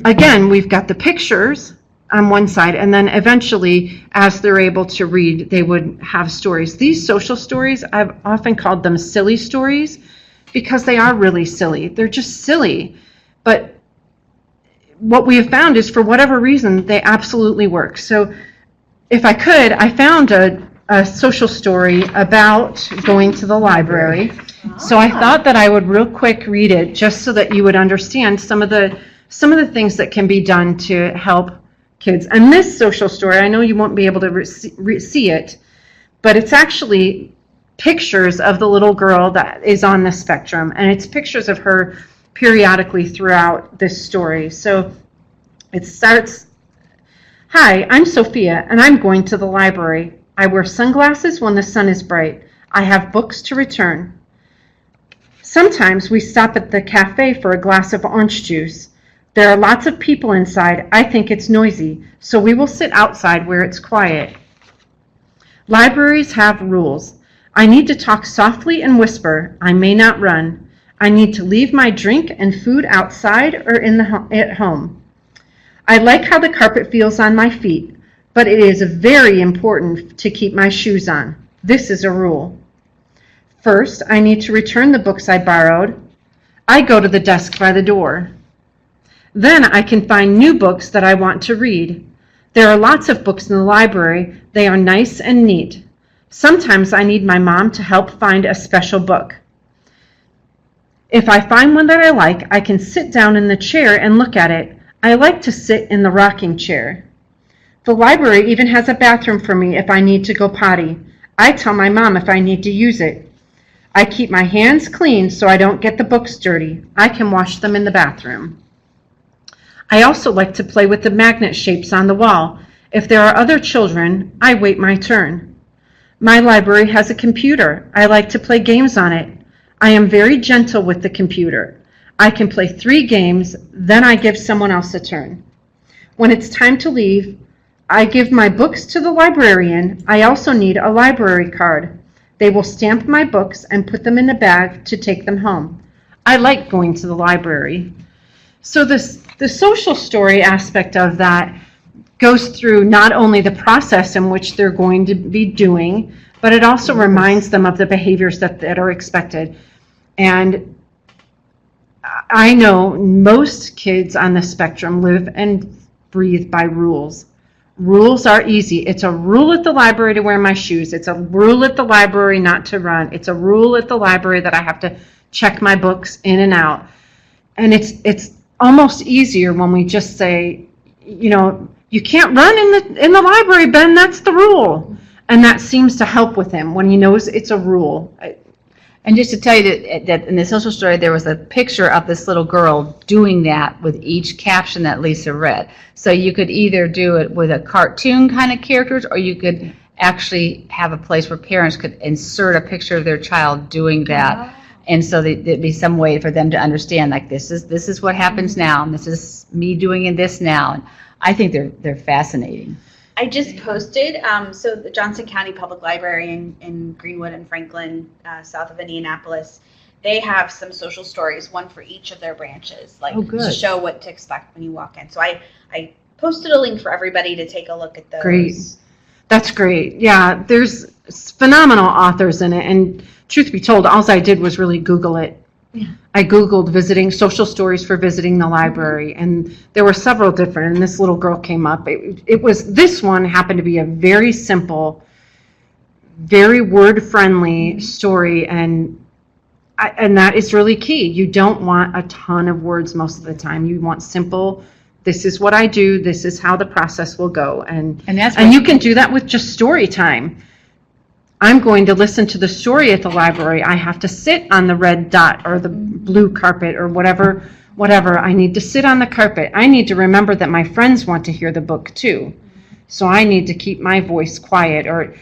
Speaker 3: Again, we've got the pictures on one side, and then eventually, as they're able to read, they would have stories. These social stories, I've often called them silly stories, because they are really silly. They're just silly. But what we have found is, for whatever reason, they absolutely work. So if I could, I found a social story about going to the library. So I thought that I would real quick read it, just so that you would understand some of the things that can be done to help kids. And this social story, I know you won't be able to see it, but it's actually pictures of the little girl that is on the spectrum, and it's pictures of her periodically throughout this story. So it starts, "Hi, I'm Sophia, and I'm going to the library. I wear sunglasses when the sun is bright. I have books to return. Sometimes we stop at the cafe for a glass of orange juice. There are lots of people inside. I think it's noisy, so we will sit outside where it's quiet. Libraries have rules. I need to talk softly and whisper. I may not run. I need to leave my drink and food outside or at home. I like how the carpet feels on my feet, but it is very important to keep my shoes on. This is a rule. First, I need to return the books I borrowed. I go to the desk by the door. Then I can find new books that I want to read. There are lots of books in the library. They are nice and neat. Sometimes I need my mom to help find a special book. If I find one that I like, I can sit down in the chair and look at it. I like to sit in the rocking chair. The library even has a bathroom for me if I need to go potty. I tell my mom if I need to use it. I keep my hands clean so I don't get the books dirty. I can wash them in the bathroom. I also like to play with the magnet shapes on the wall. If there are other children, I wait my turn. My library has a computer. I like to play games on it. I am very gentle with the computer. I can play 3 games, then I give someone else a turn. When it's time to leave, I give my books to the librarian. I also need a library card. They will stamp my books and put them in a bag to take them home. I like going to the library. So the social story aspect of that goes through not only the process in which they're going to be doing, but it also reminds them of the behaviors that are expected. And I know most kids on the spectrum live and breathe by rules. Rules are easy. It's a rule at the library to wear my shoes. It's a rule at the library not to run. It's a rule at the library that I have to check my books in and out. And it's almost easier when we just say, you know, you can't run in the library, Ben, that's the rule. And that seems to help with him when he knows it's a rule.
Speaker 2: And just to tell you that in the social story, there was a picture of this little girl doing that with each caption that Lisa read. So you could either do it with a cartoon kind of characters, or you could actually have a place where parents could insert a picture of their child doing that. And so there'd be some way for them to understand, like, this is what happens now, and this is me doing this now. And I think they're fascinating.
Speaker 1: I just posted, so the Johnson County Public Library in Greenwood and Franklin, south of Indianapolis, they have some social stories, one for each of their branches, like to show what to expect when you walk in. So I posted a link for everybody to take a look at those.
Speaker 3: Great. That's great. Yeah, there's phenomenal authors in it. And truth be told, all I did was really Google it. Yeah. I Googled visiting social stories for visiting the library, and there were several different, and this little girl came up. This one happened to be a very simple, very word-friendly story, and that is really key. You don't want a ton of words most of the time. You want simple, this is what I do, this is how the process will go. And you can do that with just story time. I'm going to listen to the story at the library. I have to sit on the red dot or the blue carpet or whatever. I need to sit on the carpet. I need to remember that my friends want to hear the book too. So I need to keep my voice quiet. Or,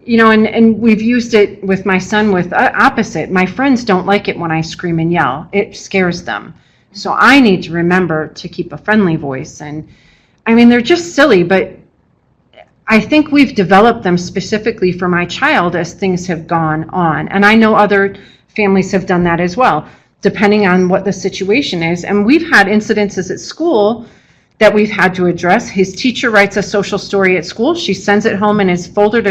Speaker 3: you know, and we've used it with my son with opposite. My friends don't like it when I scream and yell. It scares them. So I need to remember to keep a friendly voice. And I mean, they're just silly, but I think we've developed them specifically for my child as things have gone on. And I know other families have done that as well, depending on what the situation is. And we've had incidences at school that we've had to address. His teacher writes a social story at school. She sends it home in his folder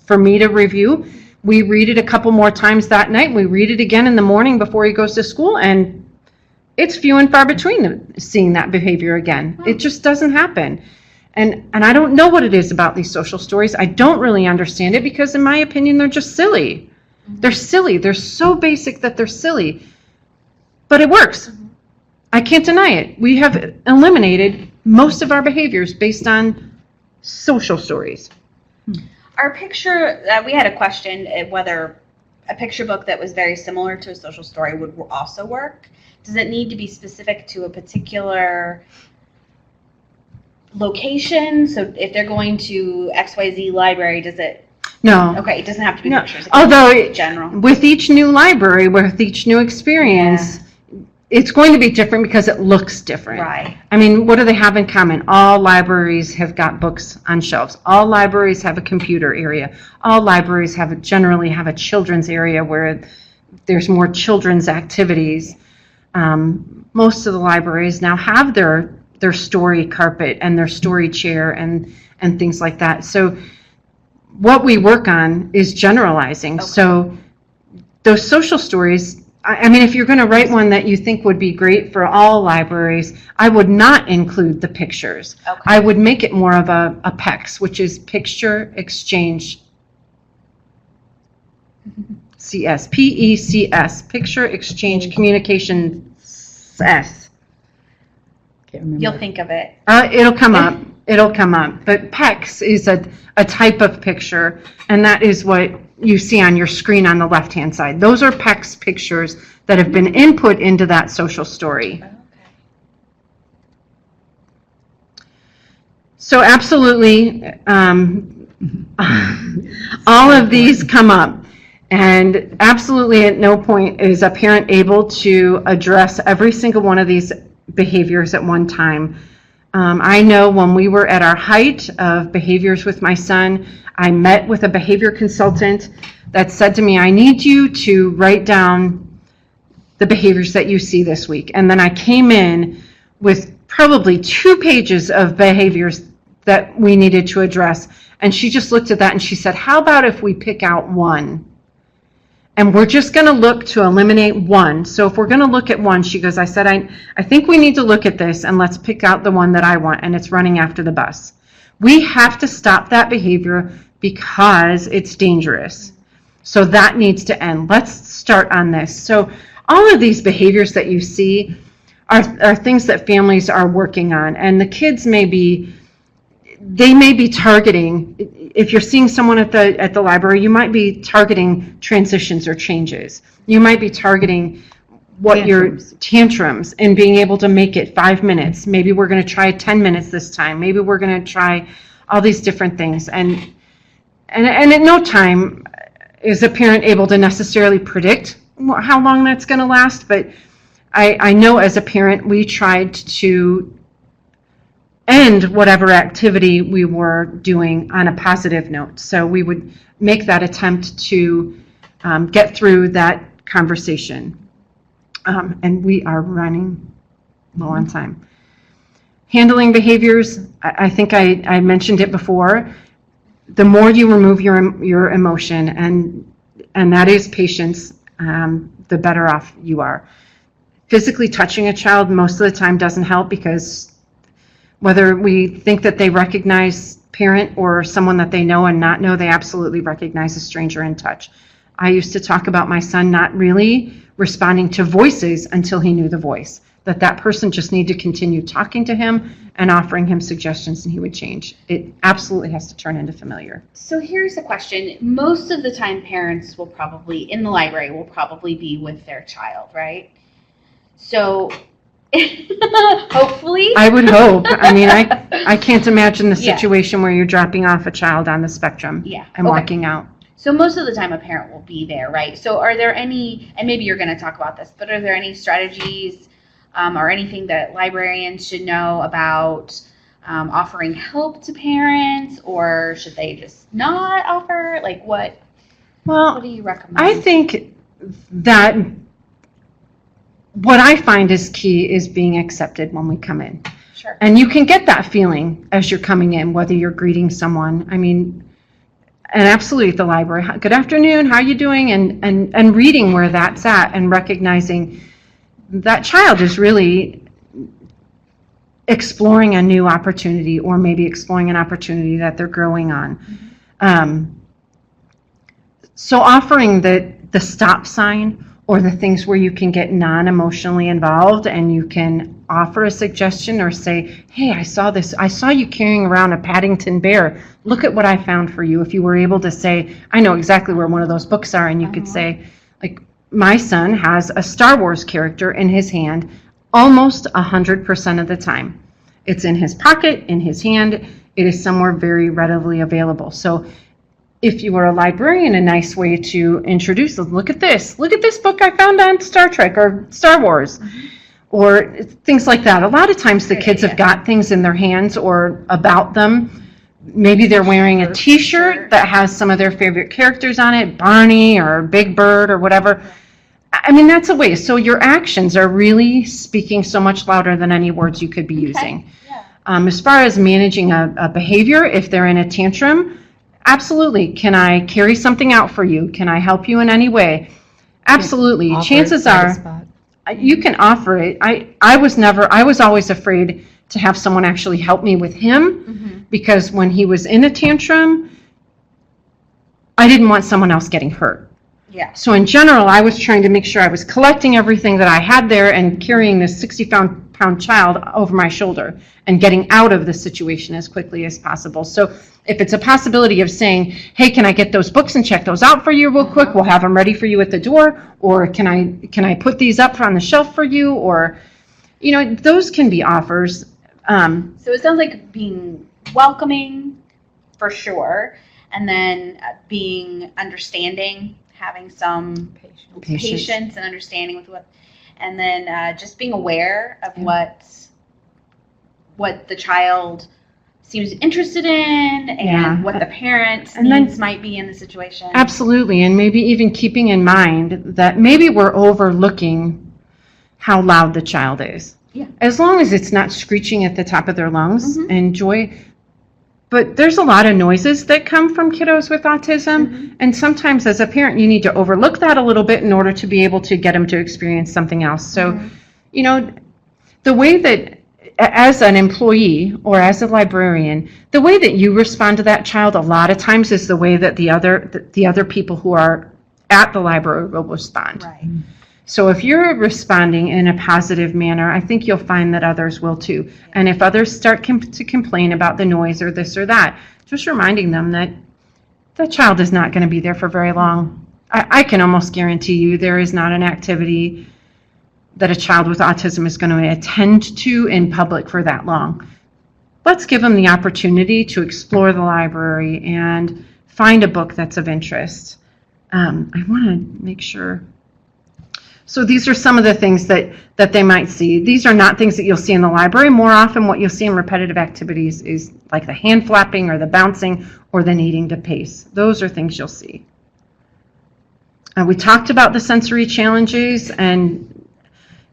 Speaker 3: for me to review. We read it a couple more times that night. We read it again in the morning before he goes to school, and it's few and far between seeing that behavior again. It just doesn't happen. And I don't know what it is about these social stories. I don't really understand it because, in my opinion, they're just silly. They're silly. They're so basic that they're silly. But it works. I can't deny it. We have eliminated most of our behaviors based on social stories.
Speaker 1: Our picture, we had a question whether a picture book that was very similar to a social story would also work. Does it need to be specific to a particular location? So if they're going to XYZ library, does it?
Speaker 3: No.
Speaker 1: Okay, it doesn't have to be
Speaker 3: No.
Speaker 1: pictures.
Speaker 3: Although
Speaker 1: general.
Speaker 3: With each new library, with each new experience, it's going to be different because it looks different.
Speaker 1: Right.
Speaker 3: I mean, what do they have in common? All libraries have got books on shelves. All libraries have a computer area. All libraries generally have a children's area where there's more children's activities. Most of the libraries now have their story carpet and their story chair and things like that. So what we work on is generalizing. Okay. So those social stories, I mean, if you're going to write one that you think would be great for all libraries, I would not include the pictures. Okay. I would make it more of a PECS, which is Picture Exchange CS, PECS, Picture Exchange Communication S.
Speaker 1: You'll think of it.
Speaker 3: It'll come up. It'll come up. But PECS is a type of picture, and that is what you see on your screen on the left-hand side. Those are PECS pictures that have been input into that social story. Okay. So absolutely, all of these come up. And absolutely at no point is a parent able to address every single one of these behaviors at one time. I know when we were at our height of behaviors with my son, I met with a behavior consultant that said to me, I need you to write down the behaviors that you see this week. And then I came in with probably 2 pages of behaviors that we needed to address. And she just looked at that and she said, how about if we pick out one? And we're just going to look to eliminate one. So if we're going to look at one, she goes, I said, I think we need to look at this and let's pick out the one that I want, and it's running after the bus. We have to stop that behavior because it's dangerous. So that needs to end. Let's start on this. So all of these behaviors that you see are things that families are working on, and the kids may be targeting. If you're seeing someone at the library, you might be targeting transitions or changes. You might be targeting what your tantrums and being able to make it 5 minutes. Maybe we're going to try 10 minutes this time. Maybe we're going to try all these different things. And at no time is a parent able to necessarily predict how long that's going to last. But I know as a parent, we tried to end whatever activity we were doing on a positive note. So we would make that attempt to get through that conversation. And we are running low on time. Handling behaviors, I think I mentioned it before. The more you remove your emotion, and that is patience, the better off you are. Physically touching a child most of the time doesn't help, because whether we think that they recognize parent or someone that they know and not know, they absolutely recognize a stranger in touch. I used to talk about my son not really responding to voices until he knew the voice, that person just needed to continue talking to him and offering him suggestions and he would change. It absolutely has to turn into familiar.
Speaker 4: So here's a question. Most of the time parents will probably, in the library, will probably be with their child, right? So hopefully.
Speaker 3: I would hope. I mean, I can't imagine the situation where you're dropping off a child on the spectrum and walking out.
Speaker 4: So most of the time a parent will be there, right? So are there any, and maybe you're going to talk about this, but are there any strategies or anything that librarians should know about offering help to parents, or should they just not offer? Like what do you recommend?
Speaker 3: I think that what I find is key is being accepted when we come in.
Speaker 4: Sure.
Speaker 3: And you can get that feeling as you're coming in, whether you're greeting someone. I mean, and absolutely at the library, good afternoon, how are you doing? And reading where that's at and recognizing that child is really exploring a new opportunity, or maybe exploring an opportunity that they're growing on. Mm-hmm. So offering the stop sign, or the things where you can get non-emotionally involved and you can offer a suggestion or say, hey, I saw you carrying around a Paddington bear. Look at what I found for you. If you were able to say, I know exactly where one of those books are, and you could say, like, my son has a Star Wars character in his hand almost 100% of the time. It's in his pocket, in his hand. It is somewhere very readily available. So if you were a librarian, a nice way to introduce them, look at this book I found on Star Trek or Star Wars, or things like that. A lot of times the kids have got things in their hands or about them. Maybe they're wearing a t-shirt that has some of their favorite characters on it, Barney or Big Bird or whatever. I mean, that's a way. So your actions are really speaking so much louder than any words you could be using.
Speaker 4: Yeah.
Speaker 3: As far as managing a behavior, if they're in a tantrum, absolutely. Can I carry something out for you? Can I help you in any way? Absolutely. Chances are you can offer it. I was always afraid to have someone actually help me with him, because when he was in a tantrum, I didn't want someone else getting hurt.
Speaker 4: Yeah.
Speaker 3: So in general, I was trying to make sure I was collecting everything that I had there and carrying this 60-pound child over my shoulder and getting out of the situation as quickly as possible. So if it's a possibility of saying, hey, can I get those books and check those out for you real quick? We'll have them ready for you at the door. Or can I put these up on the shelf for you? Or, those can be offers.
Speaker 4: So it sounds like being welcoming, for sure, and then being understanding, having some patience and understanding with what, and then just being aware of what the child seems interested in and what the parent's needs might be in the situation.
Speaker 3: Absolutely, and maybe even keeping in mind that maybe we're overlooking how loud the child is.
Speaker 1: Yeah.
Speaker 3: As long as it's not screeching at the top of their lungs,
Speaker 1: Mhm.
Speaker 3: enjoy. But there's a lot of noises that come from kiddos with autism, and sometimes as a parent you need to overlook that a little bit in order to be able to get them to experience something else. So, you know, the way that, as an employee or as a librarian, the way that you respond to that child a lot of times is the way that the other people who are at the library will respond.
Speaker 1: Right.
Speaker 3: So if you're responding in a positive manner, I think you'll find that others will too. And if others start to complain about the noise or this or that, just reminding them that the child is not going to be there for very long. I can almost guarantee you there is not an activity that a child with autism is going to attend to in public for that long. Let's give them the opportunity to explore the library and find a book that's of interest. I want to make sure. So these are some of the things that they might see. These are not things that you'll see in the library. More often what you'll see in repetitive activities is like the hand flapping or the bouncing or the needing to pace. Those are things you'll see. We talked about the sensory challenges, and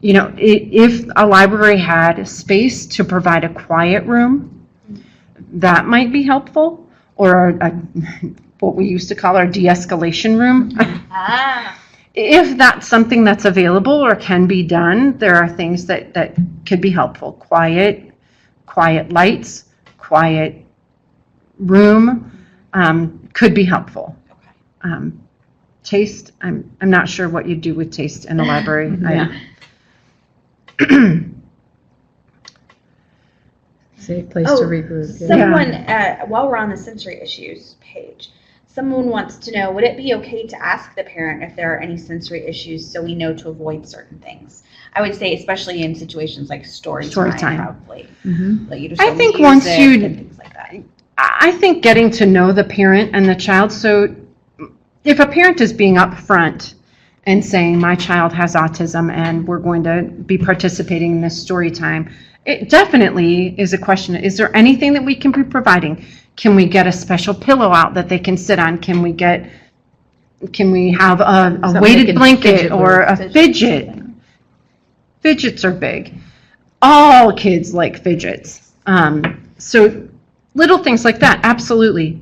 Speaker 3: you know, if a library had space to provide a quiet room, that might be helpful, or what we used to call our de-escalation room. If that's something that's available or can be done, there are things that could be helpful. Quiet lights, quiet room could be helpful.
Speaker 1: Okay.
Speaker 3: Taste, I'm not sure what you do with taste in the library.
Speaker 2: Yeah. Safe place to regroup. Yeah.
Speaker 1: Someone, while we're on the sensory issues page, someone wants to know, would it be okay to ask the parent if there are any sensory issues so we know to avoid certain things? I would say, especially in situations like story time, probably.
Speaker 2: Mm-hmm.
Speaker 1: Like you just
Speaker 3: I
Speaker 1: don't
Speaker 3: think
Speaker 1: use
Speaker 3: once
Speaker 1: it
Speaker 3: you,
Speaker 1: and things like that.
Speaker 3: I think getting to know the parent and the child, so if a parent is being upfront and saying, my child has autism and we're going to be participating in this story time, it definitely is a question. Is there anything that we can be providing? Can we get a special pillow out that they can sit on? Can we have a weighted blanket or a fidget? Fidgets are big. All kids like fidgets. So little things like that, absolutely.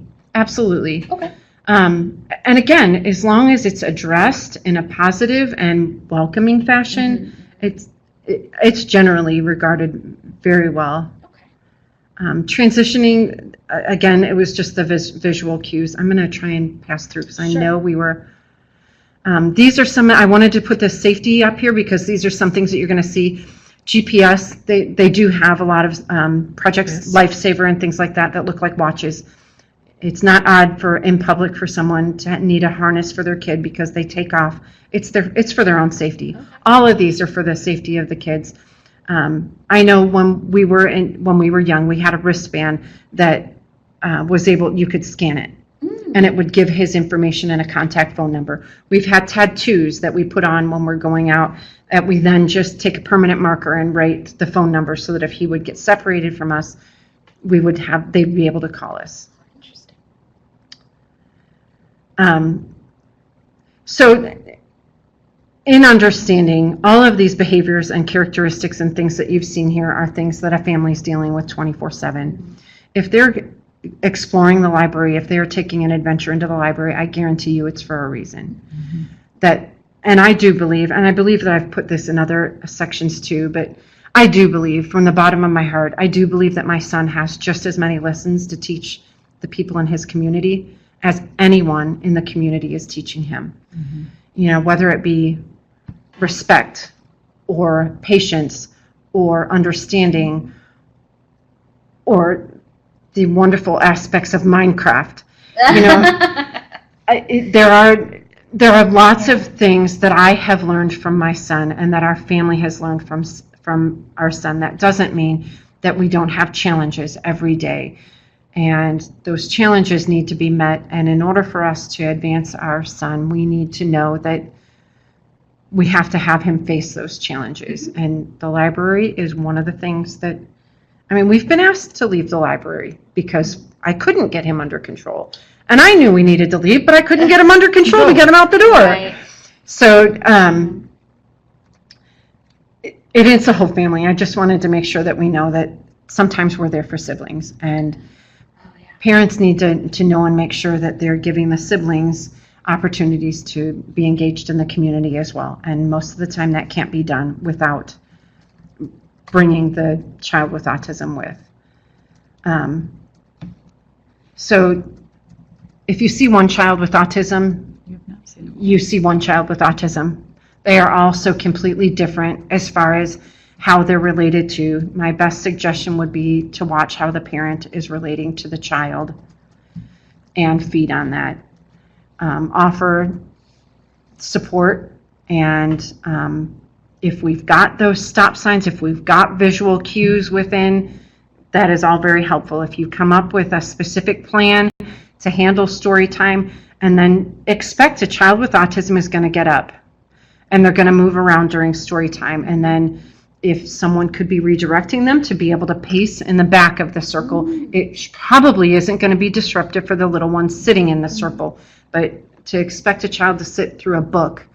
Speaker 1: Okay.
Speaker 3: And again, as long as it's addressed in a positive and welcoming fashion, it's generally regarded very well. Transitioning, again, it was just the visual cues. I'm going to try and pass through because I know we were, these are some, I wanted to put the safety up here because these are some things that you're going to see. GPS, they do have a lot of projects, Lifesaver and things like that look like watches. It's not odd for in public for someone to need a harness for their kid because they take off. It's for their own safety. Okay. All of these are for the safety of the kids. I know when we were young, we had a wristband that was you could scan it, and it would give his information and a contact phone number. We've had tattoos that we put on when we're going out that we then just take a permanent marker and write the phone number so that if he would get separated from us, they'd be able to call us.
Speaker 1: Interesting.
Speaker 3: So in understanding all of these behaviors and characteristics and things that you've seen here are things that a family's dealing with 24/7. If they're exploring the library, if they're taking an adventure into the library, I guarantee you it's for a reason. And I do believe, and I believe that I've put this in other sections too, but I do believe from the bottom of my heart, I do believe that my son has just as many lessons to teach the people in his community as anyone in the community is teaching him. You know, whether it be respect or patience or understanding or the wonderful aspects of Minecraft. You know, there are lots of things that I have learned from my son and that our family has learned from our son. That doesn't mean that we don't have challenges every day. And those challenges need to be met. And in order for us to advance our son, we need to know that we have to have him face those challenges. And the library is one of the things that, I mean, we've been asked to leave the library because I couldn't get him under control. And I knew we needed to leave, but I couldn't get him under control to get him out the door. Right. So It is a whole family. I just wanted to make sure that we know that sometimes we're there for siblings, and parents need to know and make sure that they're giving the siblings opportunities to be engaged in the community as well. And most of the time that can't be done without bringing the child with autism with. So if you see one child with autism, you see one child with autism. They are all so completely different as far as how they're related to. My best suggestion would be to watch how the parent is relating to the child and feed on that. Offer support, and if we've got those stop signs, if we've got visual cues within, that is all very helpful. If you come up with a specific plan to handle story time, and then expect a child with autism is going to get up and they're going to move around during story time, and then if someone could be redirecting them to be able to pace in the back of the circle, it probably isn't going to be disruptive for the little ones sitting in the circle. But to expect a child to sit through a book,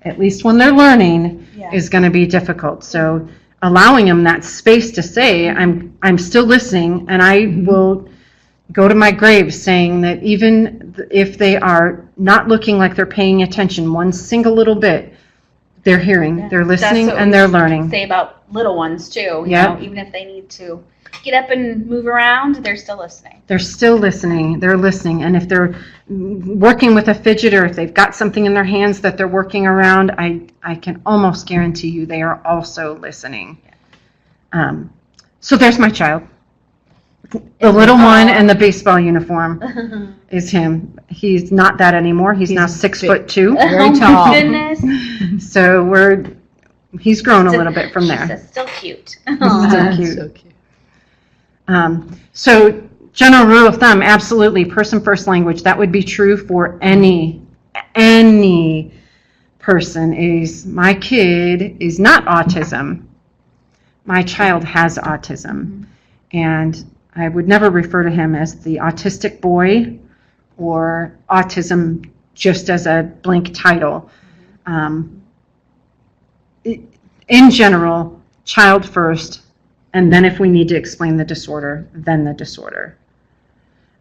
Speaker 3: at least when they're learning, is going to be difficult. So allowing them that space to say, I'm still listening, and I will go to my grave saying that even if they are not looking like they're paying attention one single little bit, they're hearing, they're listening, and they're learning.
Speaker 4: Say about little ones too. You know, even if they need to get up and move around, they're still listening.
Speaker 3: They're still listening. They're listening. And if they're working with a fidget, or if they've got something in their hands that they're working around, I can almost guarantee you they are also listening. So there's my child. The little one in the baseball uniform is him. He's not that anymore. He's now 6'2".
Speaker 2: Very tall.
Speaker 4: Goodness.
Speaker 3: So he's grown a little bit from there.
Speaker 4: She's still cute.
Speaker 3: Still cute.
Speaker 2: So cute.
Speaker 3: So general rule of thumb, absolutely, person first language. That would be true for any person. Is my kid is not autism. My child has autism. And I would never refer to him as the autistic boy or autism just as a blank title. In general, child first, and then if we need to explain the disorder, then the disorder.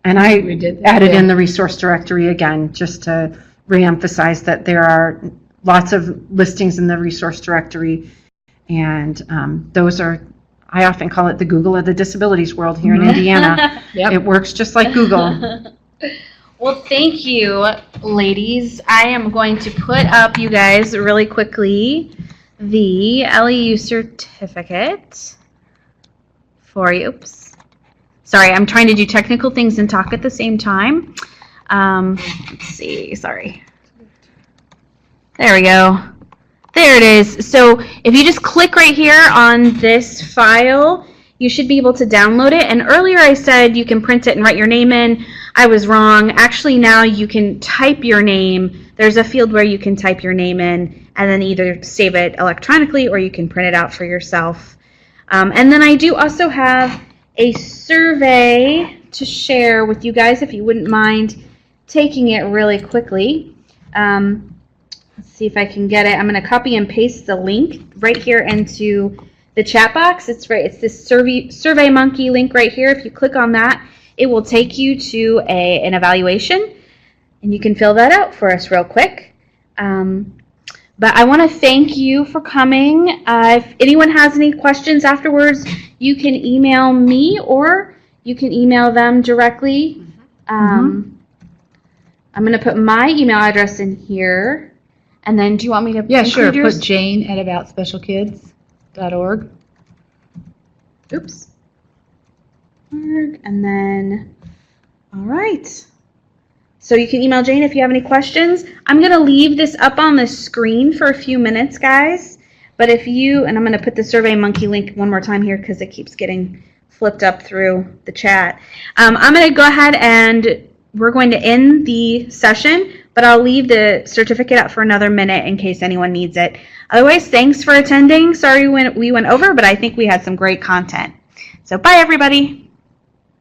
Speaker 3: And I added in the resource directory again, just to reemphasize that there are lots of listings in the resource directory, and those are, I often call it the Google of the disabilities world here in Indiana. It works just like Google.
Speaker 1: Well, thank you, ladies. I am going to put up, you guys, really quickly, the LEU certificate for you. Oops. Sorry, I'm trying to do technical things and talk at the same time. Let's see, sorry. There we go. There it is. So if you just click right here on this file, you should be able to download it. And earlier I said you can print it and write your name in. I was wrong. Actually, now you can type your name. There's a field where you can type your name in and then either save it electronically or you can print it out for yourself. And then I do also have a survey to share with you guys if you wouldn't mind taking it really quickly. Let's see if I can get it. I'm going to copy and paste the link right here into the chat box. It's this Survey Monkey link right here. If you click on that, it will take you to an evaluation, and you can fill that out for us real quick. But I want to thank you for coming. If anyone has any questions afterwards, you can email me or you can email them directly. I'm going to put my email address in here. And then do you want me to
Speaker 2: sure.
Speaker 1: yours?
Speaker 2: Put jane@aboutspecialkids.org.
Speaker 1: Oops. And then, all right. So you can email Jane if you have any questions. I'm going to leave this up on the screen for a few minutes, guys. But if you, and I'm going to put the Survey Monkey link one more time here because it keeps getting flipped up through the chat. I'm going to go ahead and we're going to end the session, but I'll leave the certificate up for another minute in case anyone needs it. Otherwise, thanks for attending. Sorry we went over, but I think we had some great content. So bye, everybody.